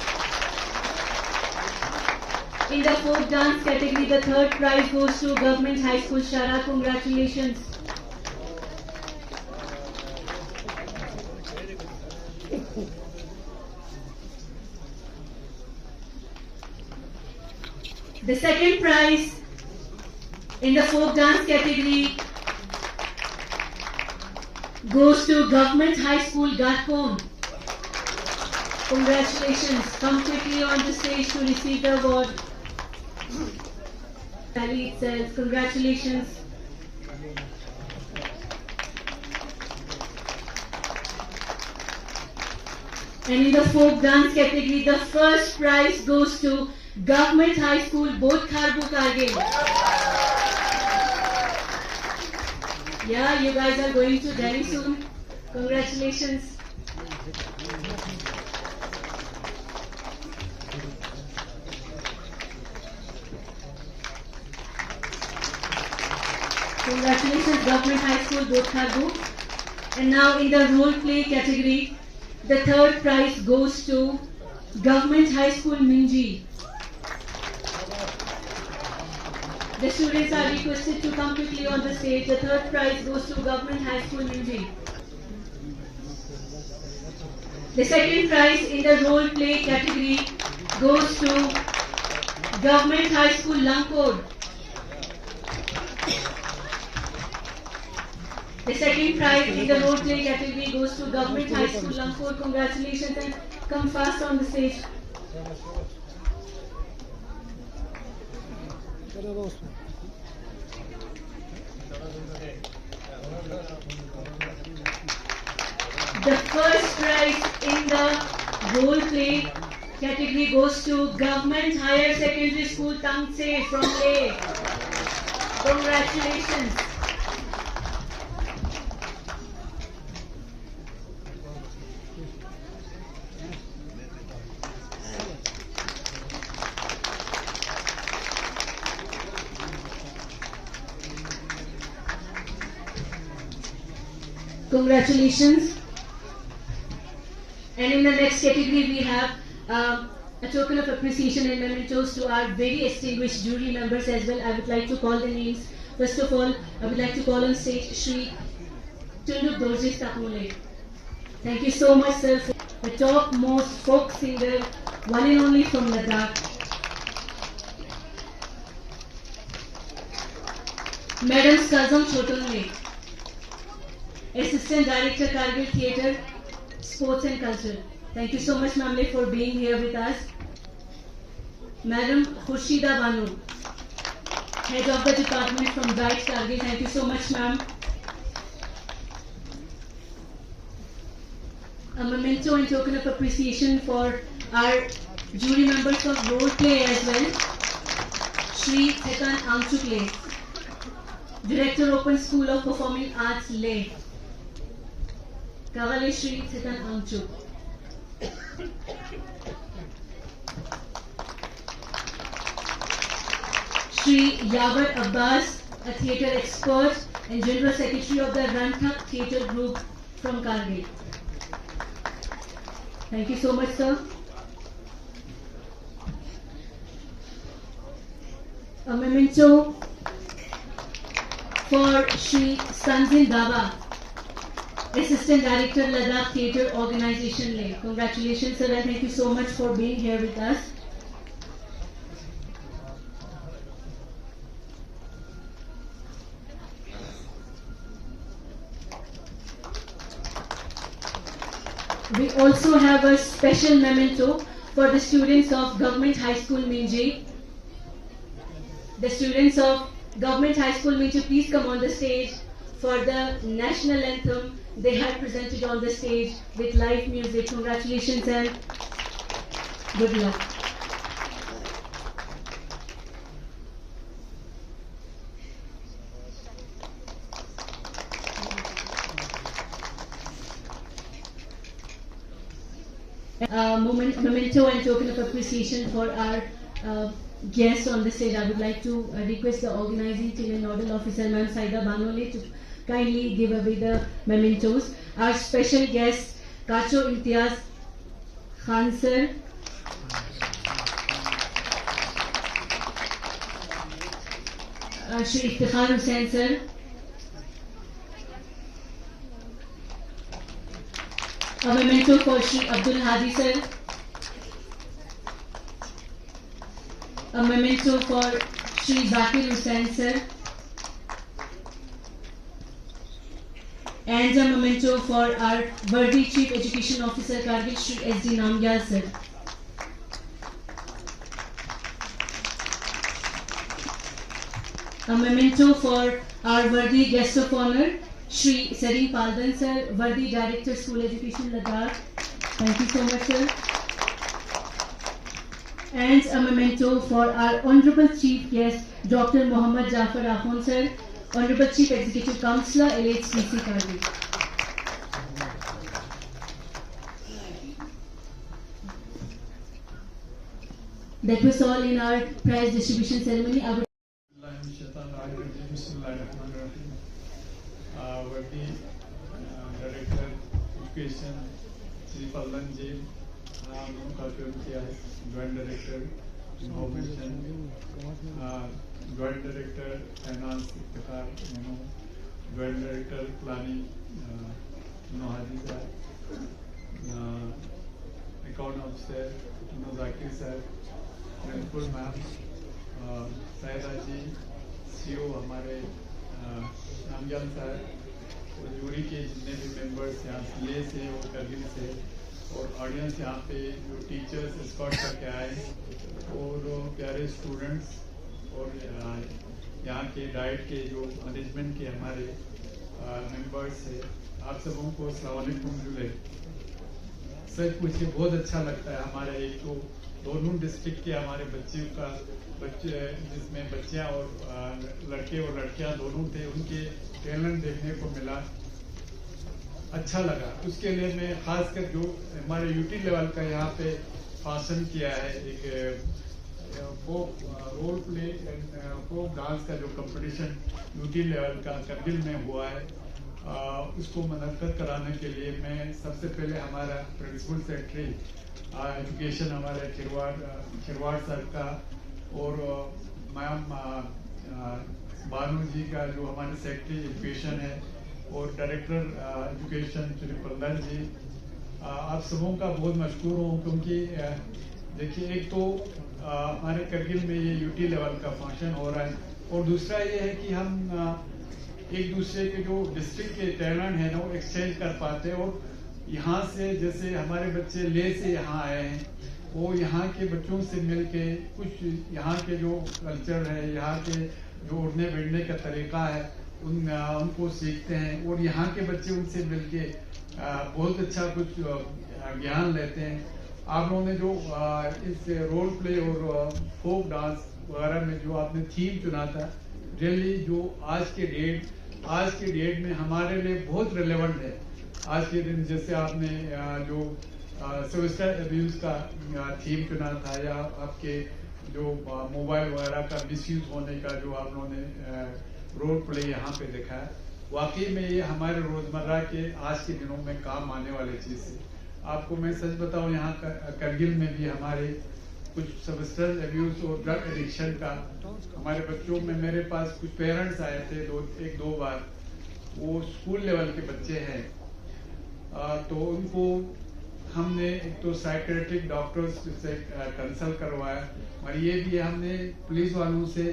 In the folk dance category, the third prize goes to Government High School Shara. Congratulations. The second prize in the folk dance category goes to Government High School Garkon. Congratulations. Come quickly on the stage to receive the award. Rally itself. Congratulations. And in the folk dance category, the first prize goes to Government High School Bodh Kharbu Kargil. Yeah, you guys are going to Delhi soon. Congratulations. Congratulations, Government High School Bodh Kharbu. And now in the role play category, the third prize goes to Government High School Minji. The students are requested to come quickly on the stage. The third prize goes to Government High School Minji. The second prize in the role play category goes to Government High School Langkod. The second prize in the role play category goes to Government High School Langkod. Congratulations and come fast on the stage. The first prize in the role play category goes to Government Higher Secondary School Tangse from Leh. Congratulations. Congratulations. And in the next category we have a token of appreciation and mementos to our very distinguished jury members as well. I would like to call the names. First of all, I would like to call on stage Shri Tunduk Dorje Takmule. Thank you so much, sir, for the topmost folk singer, one and only from Ladakh. Madam Kazam Chotonle, Assistant Director, Kargil Theatre, Sports and Culture. Thank you so much, Mamle, for being here with us. Madam Khurshida Banu, Head of the Department from Diet Kargil. Thank you so much, ma'am. A memento and token of appreciation for our jury members of role play as well. Shri Thekan Angchuk Leh, Director, Open School of Performing Arts, Leh. Kavale Shri Thekan Angchuk. Shri Yavar Abbas, a theatre expert and General Secretary of the Ranthak Theatre Group from Kargil. Thank you so much, sir. A memento for Shri Sanzin Daba, Assistant Director, Ladakh Theatre Organization Leh. Congratulations, sir, and thank you so much for being here with us. We also have a special memento for the students of Government High School Minji. The students of Government High School Minji, please come on the stage for the national anthem. They had presented on the stage with live music. Congratulations and good luck. Memento and token of appreciation for our guests on the stage. I would like to request the organizing team and nodal officer, Ma'am Saida Banole, to kindly give away the mementos. Our special guest, Kacho Imtiaz Khan sir, Shri Iftikhar Hussain sir, a memento for Shri Abdul Hadi sir, a memento for Shri Zakir Hussain sir, and a memento for our Verdi Chief Education Officer Kargil, Shri S.D. Namgyal sir. A memento for our Verdi Guest of Honor, Shri Sarin Paldan sir, Verdi Director School Education Ladakh. Thank you so much sir. And a memento for our Honorable Chief Guest, Dr. Muhammad Jafar Ahon sir, Honorable Chief Executive Councillor, LHDC Kargil. That was all in our prize distribution ceremony. Verdi Director Education Shri Paldan ji, Joint Director Information, Joint Director Finance Iftikhar, Joint Director Planning Haji sir, Account Officer Zakir sir, Principal Ma'am Saida ji, CEO हमारे नामजान sir और jury के जितने भी members यहाँ ले से और करगिल से और ऑडियंस यहाँ पे जो टीचर्स स्कॉट करके आए और प्यारे स्टूडेंट्स और यहाँ के डाइट के जो मैनेजमेंट के हमारे मेंबर्स है, आप सबों को अस्सलाम वालेकुम जुले। सच पूछ के बहुत अच्छा लगता है। हमारे एक तो दोनों डिस्ट्रिक्ट के हमारे बच्चे जिसमें बच्चियाँ और लड़के और लड़कियाँ दोनों थे, उनके टैलेंट देखने को मिला, अच्छा लगा। उसके लिए मैं खासकर जो हमारे यूटी लेवल का यहाँ पे फंक्शन किया है, एक folk role play and folk dance का जो कंपटीशन यूटी लेवल का करगिल में हुआ है, उसको मुनक्कद कराने के लिए मैं सबसे पहले हमारा प्रिंसिपल सेक्रेटरी एजुकेशन हमारे खिरवाड़ सर का और मैम बानू जी का जो हमारे सेक्रेटरी एजुकेशन है और डायरेक्टर एजुकेशन श्री प्रहलाद जी, आप सबों का बहुत मशकूर हूँ क्योंकि देखिए एक तो हमारे करगिल में ये यूटी लेवल का फंक्शन हो रहा है और दूसरा ये है कि हम एक दूसरे के जो डिस्ट्रिक्ट के टैलेंट है ना वो एक्सचेंज कर पाते हैं। और यहाँ से जैसे हमारे बच्चे ले से यहाँ आए हैं, वो यहाँ के बच्चों से मिलके कुछ यहाँ के जो कल्चर है, यहाँ के जो उड़ने बैठने का तरीका है उनको सीखते हैं और यहाँ के बच्चे उनसे मिलके बहुत अच्छा कुछ ज्ञान लेते हैं। आप लोगों ने जो इस रोल प्ले और फोक डांस वगैरह में जो आपने थीम चुना था, रियली जो आज के डेट में हमारे लिए बहुत रिलेवेंट है। आज के दिन जैसे आपने जो सोशल अब्यूज का थीम चुना था या आपके जो मोबाइल वगैरह का मिसयूज होने का जो आप लोगों ने रोल प्ले यहाँ पे देखा है, वाकई में ये हमारे रोजमर्रा के आज के दिनों में काम आने वाली चीज़ है। आपको मैं सच बताऊं, यहाँ करगिल में भी हमारे कुछ सब्सटेंस अब्यूज और ड्रग एडिक्शन का हमारे बच्चों में, मेरे पास कुछ पेरेंट्स आए थे एक दो बार, वो स्कूल लेवल के बच्चे हैं, तो उनको हमने एक तो साइकेट्रिक डॉक्टर्स से कंसल्ट करवाया, और ये भी हमने पुलिस वालों से,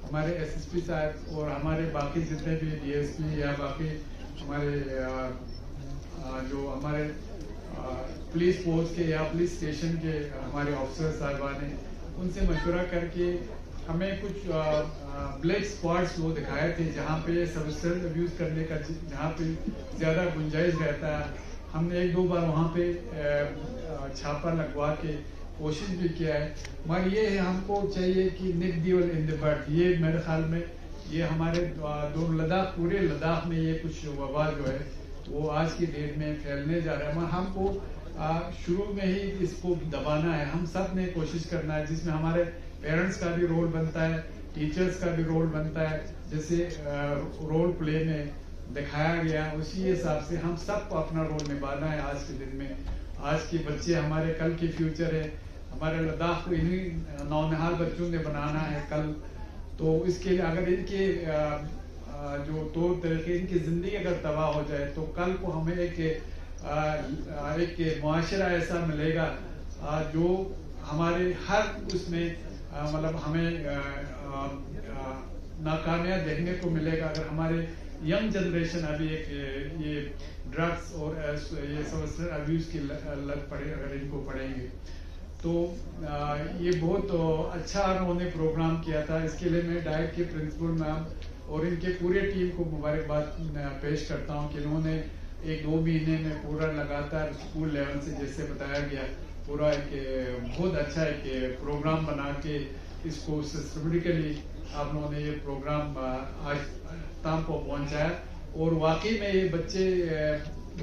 हमारे एसएसपी साहब और हमारे बाकी जितने भी डीएसपी या बाकी हमारे जो हमारे पुलिस फोर्स के या पुलिस स्टेशन के हमारे ऑफिसर साहबान हैं, उनसे मशवरा करके हमें कुछ ब्लैक स्पॉट्स वो दिखाए थे जहाँ पे सब्सटेंस अब्यूज करने का जहाँ पे ज़्यादा गुंजाइश रहता है। हमने एक दो बार वहाँ पे छापा लगवा के कोशिश भी किया है, मगर ये है हमको चाहिए कि निक ड्यूल इन द बर्ड, ये मेरे ख्याल में ये हमारे दोनों लद्दाख, पूरे लद्दाख में ये कुछ वबा जो है वो आज की डेट में फैलने जा रहा है, मगर हमको शुरू में ही इसको दबाना है। हम सब ने कोशिश करना है, जिसमें हमारे पेरेंट्स का भी रोल बनता है, टीचर्स का भी रोल बनता है, जैसे रोल प्ले में दिखाया गया उसी हिसाब से हम सबको अपना रोल निभाना है। आज के दिन में आज के बच्चे हमारे कल के फ्यूचर है, हमारे लद्दाख को इन्हीं नौनिहाल बच्चों ने बनाना है कल, तो इसके लिए अगर इनके जो तौर तरीके, इनकी जिंदगी अगर तबाह हो जाए तो कल को हमें एक मुआशरा ऐसा मिलेगा जो हमारे हर उसमें मतलब हमें नाकामयाब देखने को मिलेगा अगर हमारे यंग जनरेशन अभी एक ये ड्रग्स और ये सब्सटेंस अब्यूज की लत पड़े, अगर इनको पड़ेंगे तो ये बहुत अच्छा उन्होंने प्रोग्राम किया था। इसके लिए मैं डाइट के प्रिंसिपल मैम और इनके पूरे टीम को मुबारकबाद पेश करता हूँ कि इन्होंने एक दो महीने में पूरा लगातार स्कूल लेवल से जैसे बताया गया पूरा एक बहुत अच्छा एक प्रोग्राम बना के इसको सिस्टमेटिकली आप लोगों ने ये प्रोग्राम आज तक को पहुंचाया, और वाकई में ये बच्चे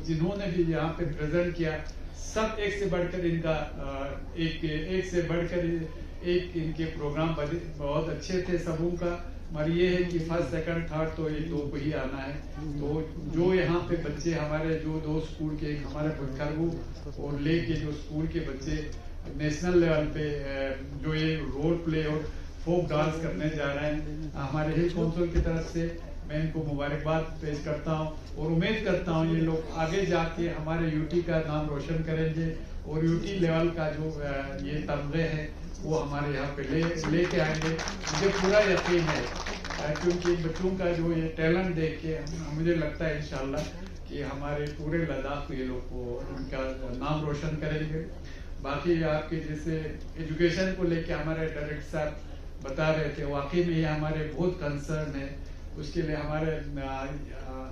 जिन्होंने भी यहाँ पे प्रेजेंट किया सब एक से बढ़कर इनका एक से बढ़कर एक इनके प्रोग्राम बहुत अच्छे थे सबों का। मगर ये है कि फर्स्ट सेकंड थर्ड तो ये दो को ही आना है, तो जो यहाँ पे बच्चे हमारे जो दो स्कूल के, हमारे खरगू और ले के जो स्कूल के बच्चे नेशनल लेवल पे जो ये रोल प्ले और फोक डांस करने जा रहे हैं, हमारे हिल काउंसिल की तरफ से मैं इनको मुबारकबाद पेश करता हूँ और उम्मीद करता हूँ ये लोग आगे जाके हमारे यूटी का नाम रोशन करेंगे और यूटी लेवल का जो ये तमगे हैं वो हमारे यहाँ पे लेके आएंगे। मुझे पूरा यकीन है क्योंकि बच्चों का जो ये टैलेंट देख के मुझे लगता है इंशाल्लाह कि हमारे पूरे लद्दाख ये लोग को उनका नाम रोशन करेंगे। बाकी आपके जैसे एजुकेशन को लेके हमारे डायरेक्टर साहब बता रहे थे, वाकई में ये हमारे बहुत कंसर्न है, उसके लिए हमारे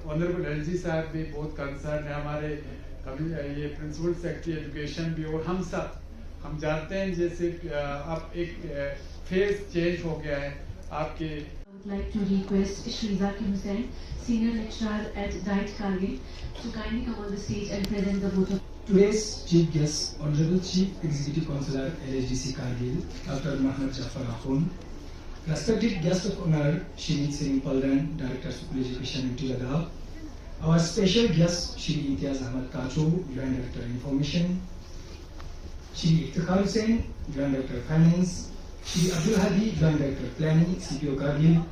ऑनरेबल एलजी साहब भी बहुत कंसर्न है, हमारे कभी ये प्रिंसिपल सेक्रेटरी एजुकेशन भी, और हम सब हम जानते हैं जैसे अब एक फेज चेंज हो गया है आपके। I would like to request Shri Zakir Hussain, Senior Lecturer at Diet Kargil, to kindly come on the stage and present the vote of Today's Chief Guest, Honorable Chief Executive Councillor, LHDC Kargil, Dr. Mohammad Jafar Akhund, respected guest of honor, Shri Sering Paldan, Director of School Education in Ladakh, our special guest, Shri Imtiaz Ahmad Kacho, Joint Director of Information, Shri Iftikhar Hussain, Joint Director of Finance, Shri Abdul Hadi, Joint Director of Planning, CPO Kargil,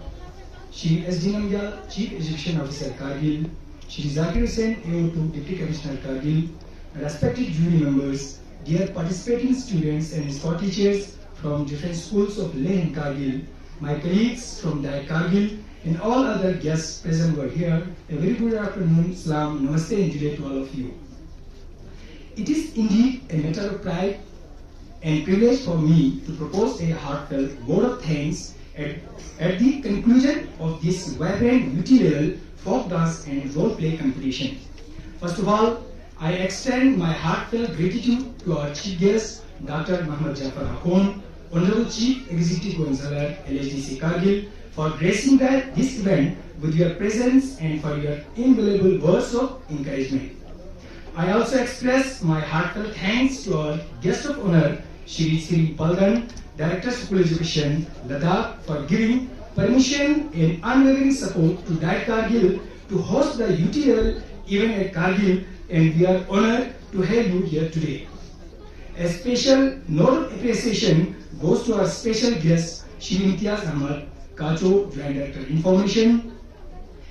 Shri S. D. Namgyal, Chief Education Officer Kargil, Shri Zakir Hussain, AO2 Deputy Commissioner Kargil, respected jury members, dear participating students and sport teachers from different schools of Leh and Kargil, my colleagues from Diet Kargil, and all other guests present were here, a very good afternoon, Salam, Namaste and Jai to all of you. It is indeed a matter of pride and privilege for me to propose a heartfelt vote of thanks at the conclusion of this vibrant UT-level folk dance and role play competition. First of all, I extend my heartfelt gratitude to our chief guest, Dr. Mohammad Jafar Akhund, Honorable Chief Executive Councillor, LHDC Kargil, for gracing this event with your presence and for your invaluable words of encouragement. I also express my heartfelt thanks to our guest of honor, Shri Sering Paldan, Director of School Education, Ladakh, for giving permission and unwavering support to Diet Kargil to host the UT level event at Kargil, and we are honored to have you here today. A special note of appreciation goes to our special guest, Shri Imtiaz Ahmad, Kacho, Joint Director Information,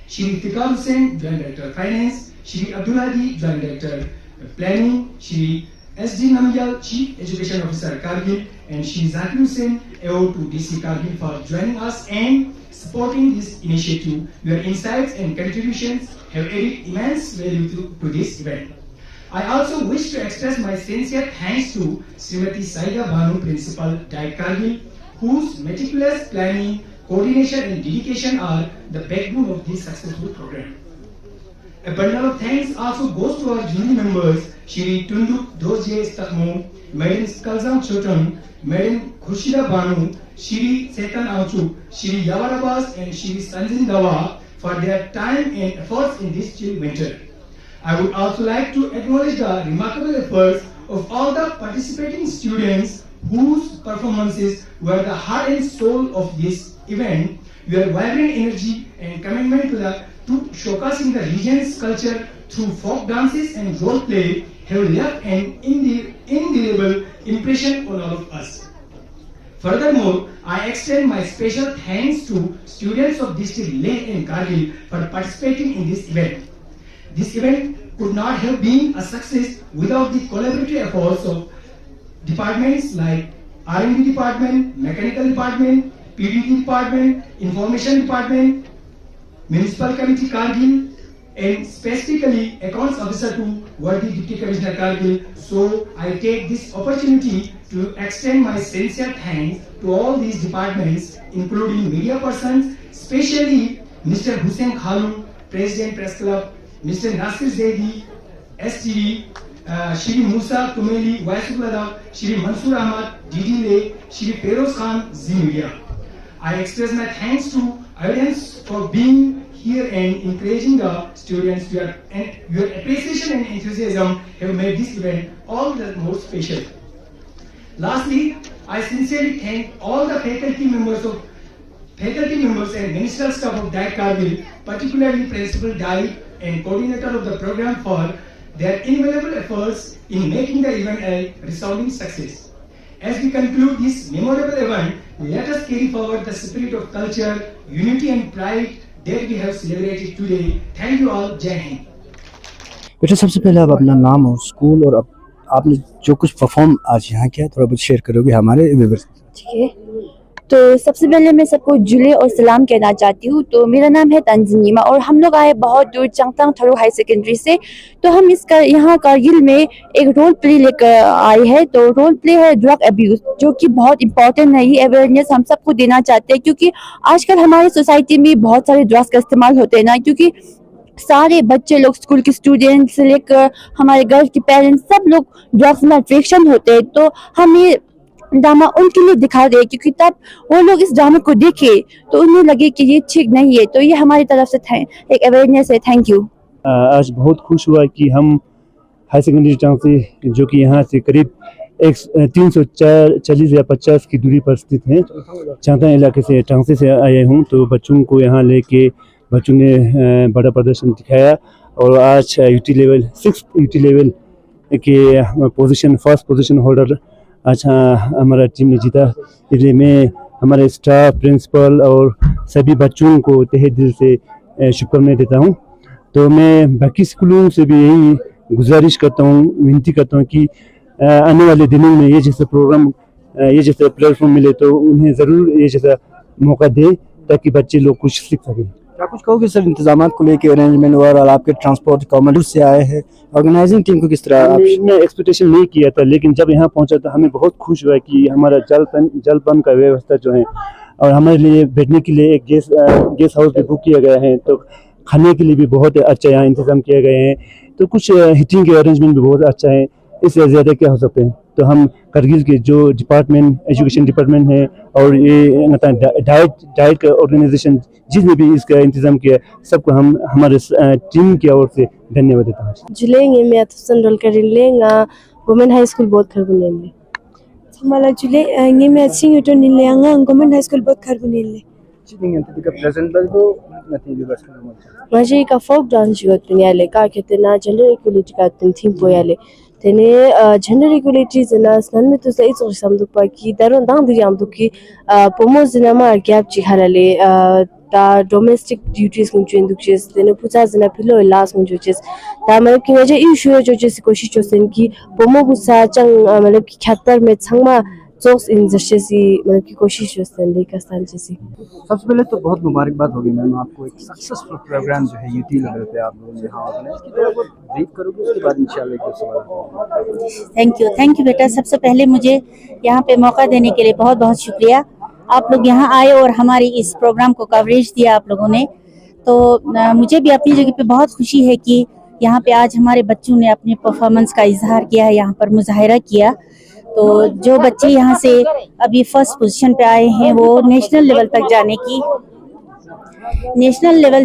Shri Fikar Hussain, Joint Director Finance, Shri Abdul Hadi, Joint Director Planning, Shri S.D. Namgyal, Chief Education Officer Kargil, and Shri Zakir Hussain, AO to DC Kargil for joining us and supporting this initiative. Your insights and contributions have added immense value to this event. I also wish to express my sincere thanks to Srimati Saida Banu, Principal, Diet Kargil, whose meticulous planning, coordination and dedication are the backbone of this successful program. A bundle of thanks also goes to our jury members, Shri Tunduk Dozje Stakmo, Madam Kalzam Chotan, Madam Khurshida Banu, Shri Setan Auchuk, Shri Yawar Abbas and Shri Sanjin Dawa for their time and efforts in this chill winter. I would also like to acknowledge the remarkable efforts of all the participating students whose performances were the heart and soul of this event. Your vibrant energy and commitment to showcasing the region's culture through folk dances and role play have left an indelible impression on all of us. Furthermore, I extend my special thanks to students of District Leh and Kargil for participating in this event. This event could not have been a success without the collaborative efforts of departments like R&D department, mechanical department, PDD department, information department, municipal committee Kargil, and specifically accounts officer to worthy Deputy Commissioner Kargil. So I take this opportunity to extend my sincere thanks to all these departments, including media persons, especially Mr. Hussain Khalun, President Press Club, Mr. Nasir Zaidi, STV, Shri Musa Kumeli, Vaisugulada, Shri Mansoor Ahmad, DD Leh, Shri Feroz Khan, Z Media. I express my thanks to audience for being here and encouraging the students. Your appreciation and enthusiasm have made this event all the more special. Lastly, I sincerely thank all the faculty members and ministerial staff of Diet Kargil, particularly Principal Diet and coordinator of the program for their invaluable efforts in making the event a resounding success. As we conclude this memorable event, let us carry forward the spirit of culture, unity and pride that we have celebrated today. Thank you all. Jai Hind. बेटा सबसे पहले आप अपना नाम और school और आपने जो कुछ परफॉर्म आज यहाँ किया थोड़ा बहुत शेयर करोगे हमारे व्यूअर्स। ठीक है, तो सबसे पहले मैं सबको जुले और सलाम कहना चाहती हूँ। तो मेरा नाम है तंजीमा और हम लोग आए बहुत दूर चंगतांग थरू हाई सेकेंडरी से। तो हम इसका यहाँ कारगिल में एक रोल प्ले लेकर आए हैं। तो रोल प्ले है ड्रग अब्यूज, जो कि बहुत इंपॉर्टेंट है। ये अवेयरनेस हम सबको देना चाहते हैं क्योंकि आजकल हमारी सोसाइटी में बहुत सारे ड्रग्स का इस्तेमाल होते हैं ना, क्योंकि सारे बच्चे लोग स्कूल के स्टूडेंट्स से लेकर हमारे घर के पेरेंट्स सब लोग ड्रग्स में अट्रैक्शन होते हैं। तो हम ये ड्रामा उनके लिए दिखा रहे, क्योंकि तब वो लोग इस ड्रामा को देखे तो उन्हें लगे कि ये ठीक नहीं है। तो ये हमारी तरफ से एक अवेयरनेस है। Thank you. आज बहुत खुश हुआ कि हम हाई सेकेंडरी टांगसे, जो कि यहाँ से करीब 340 या 50 की दूरी पर स्थित है, चांगता इलाके से टांगसे से आए हूँ। तो बच्चों को यहाँ लेके बच्चों ने बड़ा प्रदर्शन दिखाया और आज यूटी लेवल 6 यूटी लेवल के पोजीशन फर्स्ट पोजीशन होल्डर अच्छा हमारा टीम ने जीता। इसलिए मैं हमारे स्टाफ, प्रिंसिपल और सभी बच्चों को तहे दिल से शुभकामनाएं देता हूं। तो मैं बाकी स्कूलों से भी यही गुजारिश करता हूं, विनती करता हूं कि आने वाले दिनों में ये जैसा प्रोग्राम, ये जैसा प्लेटफॉर्म मिले तो उन्हें ज़रूर ये जैसा मौका दे ताकि बच्चे लोग कुछ सीख सकें। क्या कुछ कहोगे सर इंतजाम को लेके, अरेंजमेंट और आपके ट्रांसपोर्ट गवर्नमेंट से आए हैं, ऑर्गेनाइजिंग टीम को किस तरह? मैं एक्सपेक्टेशन नहीं किया था, लेकिन जब यहाँ पहुँचा तो हमें बहुत खुश हुआ कि हमारा जलपान का व्यवस्था जो है और हमारे लिए बैठने के लिए एक गेस्ट हाउस भी बुक किया गया है। तो खाने के लिए भी बहुत अच्छा यहाँ इंतजाम किए गए हैं। तो कुछ हीटिंग के अरेंजमेंट भी बहुत अच्छा है। इससे ज़्यादा क्या हो सकते हैं। तो हम करगिल के जो डिपार्टमेंट, एजुकेशन डिपार्टमेंट है और ये डाइट का ऑर्गेनाइजेशन जिसने भी इसका इंतजाम किया, सबको हम हमारे टीम की ओर से धन्यवाद देता हूँ। जुलेंगे मैं तो रोल करेंगे गवर्नमेंट हाई स्कूल बहुत खरबुनेले हमारा जुलेंगे मैं सिंह तो नीले गवर्नमेंट हाई स्कूल बहुत खरबुनेले चिटिंग अंत का प्रेजेंट तो नथी भी बस मजे का फोक डांस जो दुनिया ले का कहते ना जेंडर इक्वलिटी का theme पोयाले Tene gender equality zina snan me to say it's samduk pa ki daron dang di amduk ki pomo zina ma gap chi halale ta domestic duties kunchu indukches tene pucha zina philo las kunchu ches ta malab ki waje issue jo ches koशिश chosen ki pomo pucha chang malab ki khatar me changma jokes in जैसी मतलब की कोशिश होती है पाकिस्तान जैसी। सबसे पहले तो बहुत मुबारकबाद होगी मैम आपको, एक सक्सेसफुल प्रोग्राम जो है यूटी लेवल पे आप लोगों ने यहाँ ऑर्गेनाइज किया, ब्रीफ करोगे उसके बाद इंशाल्लाह एक सवाल। थैंक यू बेटा। सबसे पहले मुझे यहाँ पे मौका देने के लिए बहुत बहुत शुक्रिया। आप लोग यहाँ आए और हमारी इस प्रोग्राम को कवरेज दिया आप लोगों ने, तो मुझे भी अपनी जगह पे बहुत खुशी है कि यहाँ पे आज हमारे बच्चों ने अपने परफॉर्मेंस का इजहार किया है, यहाँ पर मुजाहिरा किया। तो जो बच्चे यहाँ से अभी फर्स्ट पोजीशन पे आए हैं वो नेशनल लेवल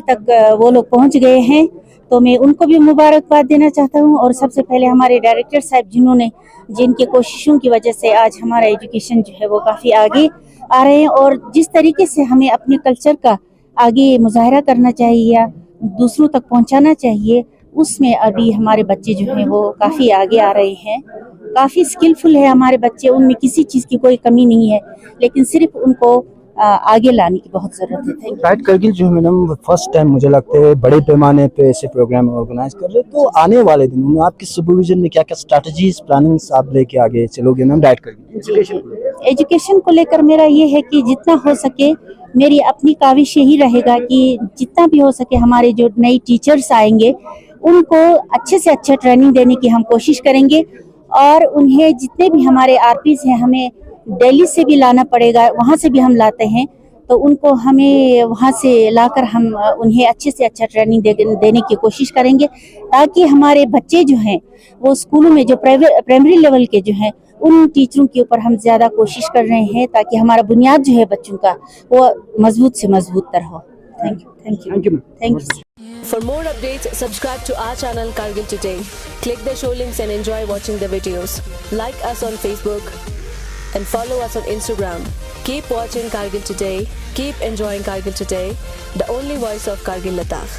तक वो लोग पहुँच गए हैं, तो मैं उनको भी मुबारकबाद देना चाहता हूँ। और सबसे पहले हमारे डायरेक्टर साहब जिनके कोशिशों की वजह से आज हमारा एजुकेशन जो है वो काफ़ी आगे आ रहे हैं, और जिस तरीके से हमें अपने कल्चर का आगे मुजाहरा करना चाहिए या दूसरों तक पहुँचाना चाहिए, उसमें अभी हमारे बच्चे जो हैं वो काफ़ी आगे आ रहे हैं। काफ़ी स्किलफुल है हमारे बच्चे, उनमें किसी चीज़ की कोई कमी नहीं है, लेकिन सिर्फ उनको आगे लाने की बहुत ज़रूरत है। Thank you. डाइट करगिल जो है मैडम फर्स्ट टाइम मुझे लगता है बड़े पैमाने पे ऐसे प्रोग्राम ऑर्गेनाइज कर रहे हैं, तो आने वाले दिनों में आपकी सुपरविजन में क्या क्या स्ट्रैटेजीज प्लानिंग्स आप लेके आगे चलोगे मैम डाइट करगिल? एजुकेशन को लेकर मेरा ये है कि जितना हो सके मेरी अपनी काविश यही रहेगा कि जितना भी हो सके हमारे जो नई टीचर्स आएंगे उनको अच्छे से अच्छा ट्रेनिंग देने की हम कोशिश करेंगे, और उन्हें जितने भी हमारे आरपीज हैं हमें दिल्ली से भी लाना पड़ेगा, वहाँ से भी हम लाते हैं, तो उनको हमें वहाँ से लाकर हम उन्हें अच्छे से अच्छा ट्रेनिंग देने की कोशिश करेंगे, ताकि हमारे बच्चे जो हैं वो स्कूलों में जो प्राइमरी लेवल के जो हैं उन टीचरों के ऊपर हम ज़्यादा कोशिश कर रहे हैं, ताकि हमारा बुनियाद जो है बच्चों का वो मजबूत से मजबूत तर हो। Thank you. For more updates, subscribe to our channel Kargil Today. Click the show links and enjoy watching the videos. Like us on Facebook and follow us on Instagram. Keep watching Kargil Today. Keep enjoying Kargil Today, the only voice of Kargil Ladakh.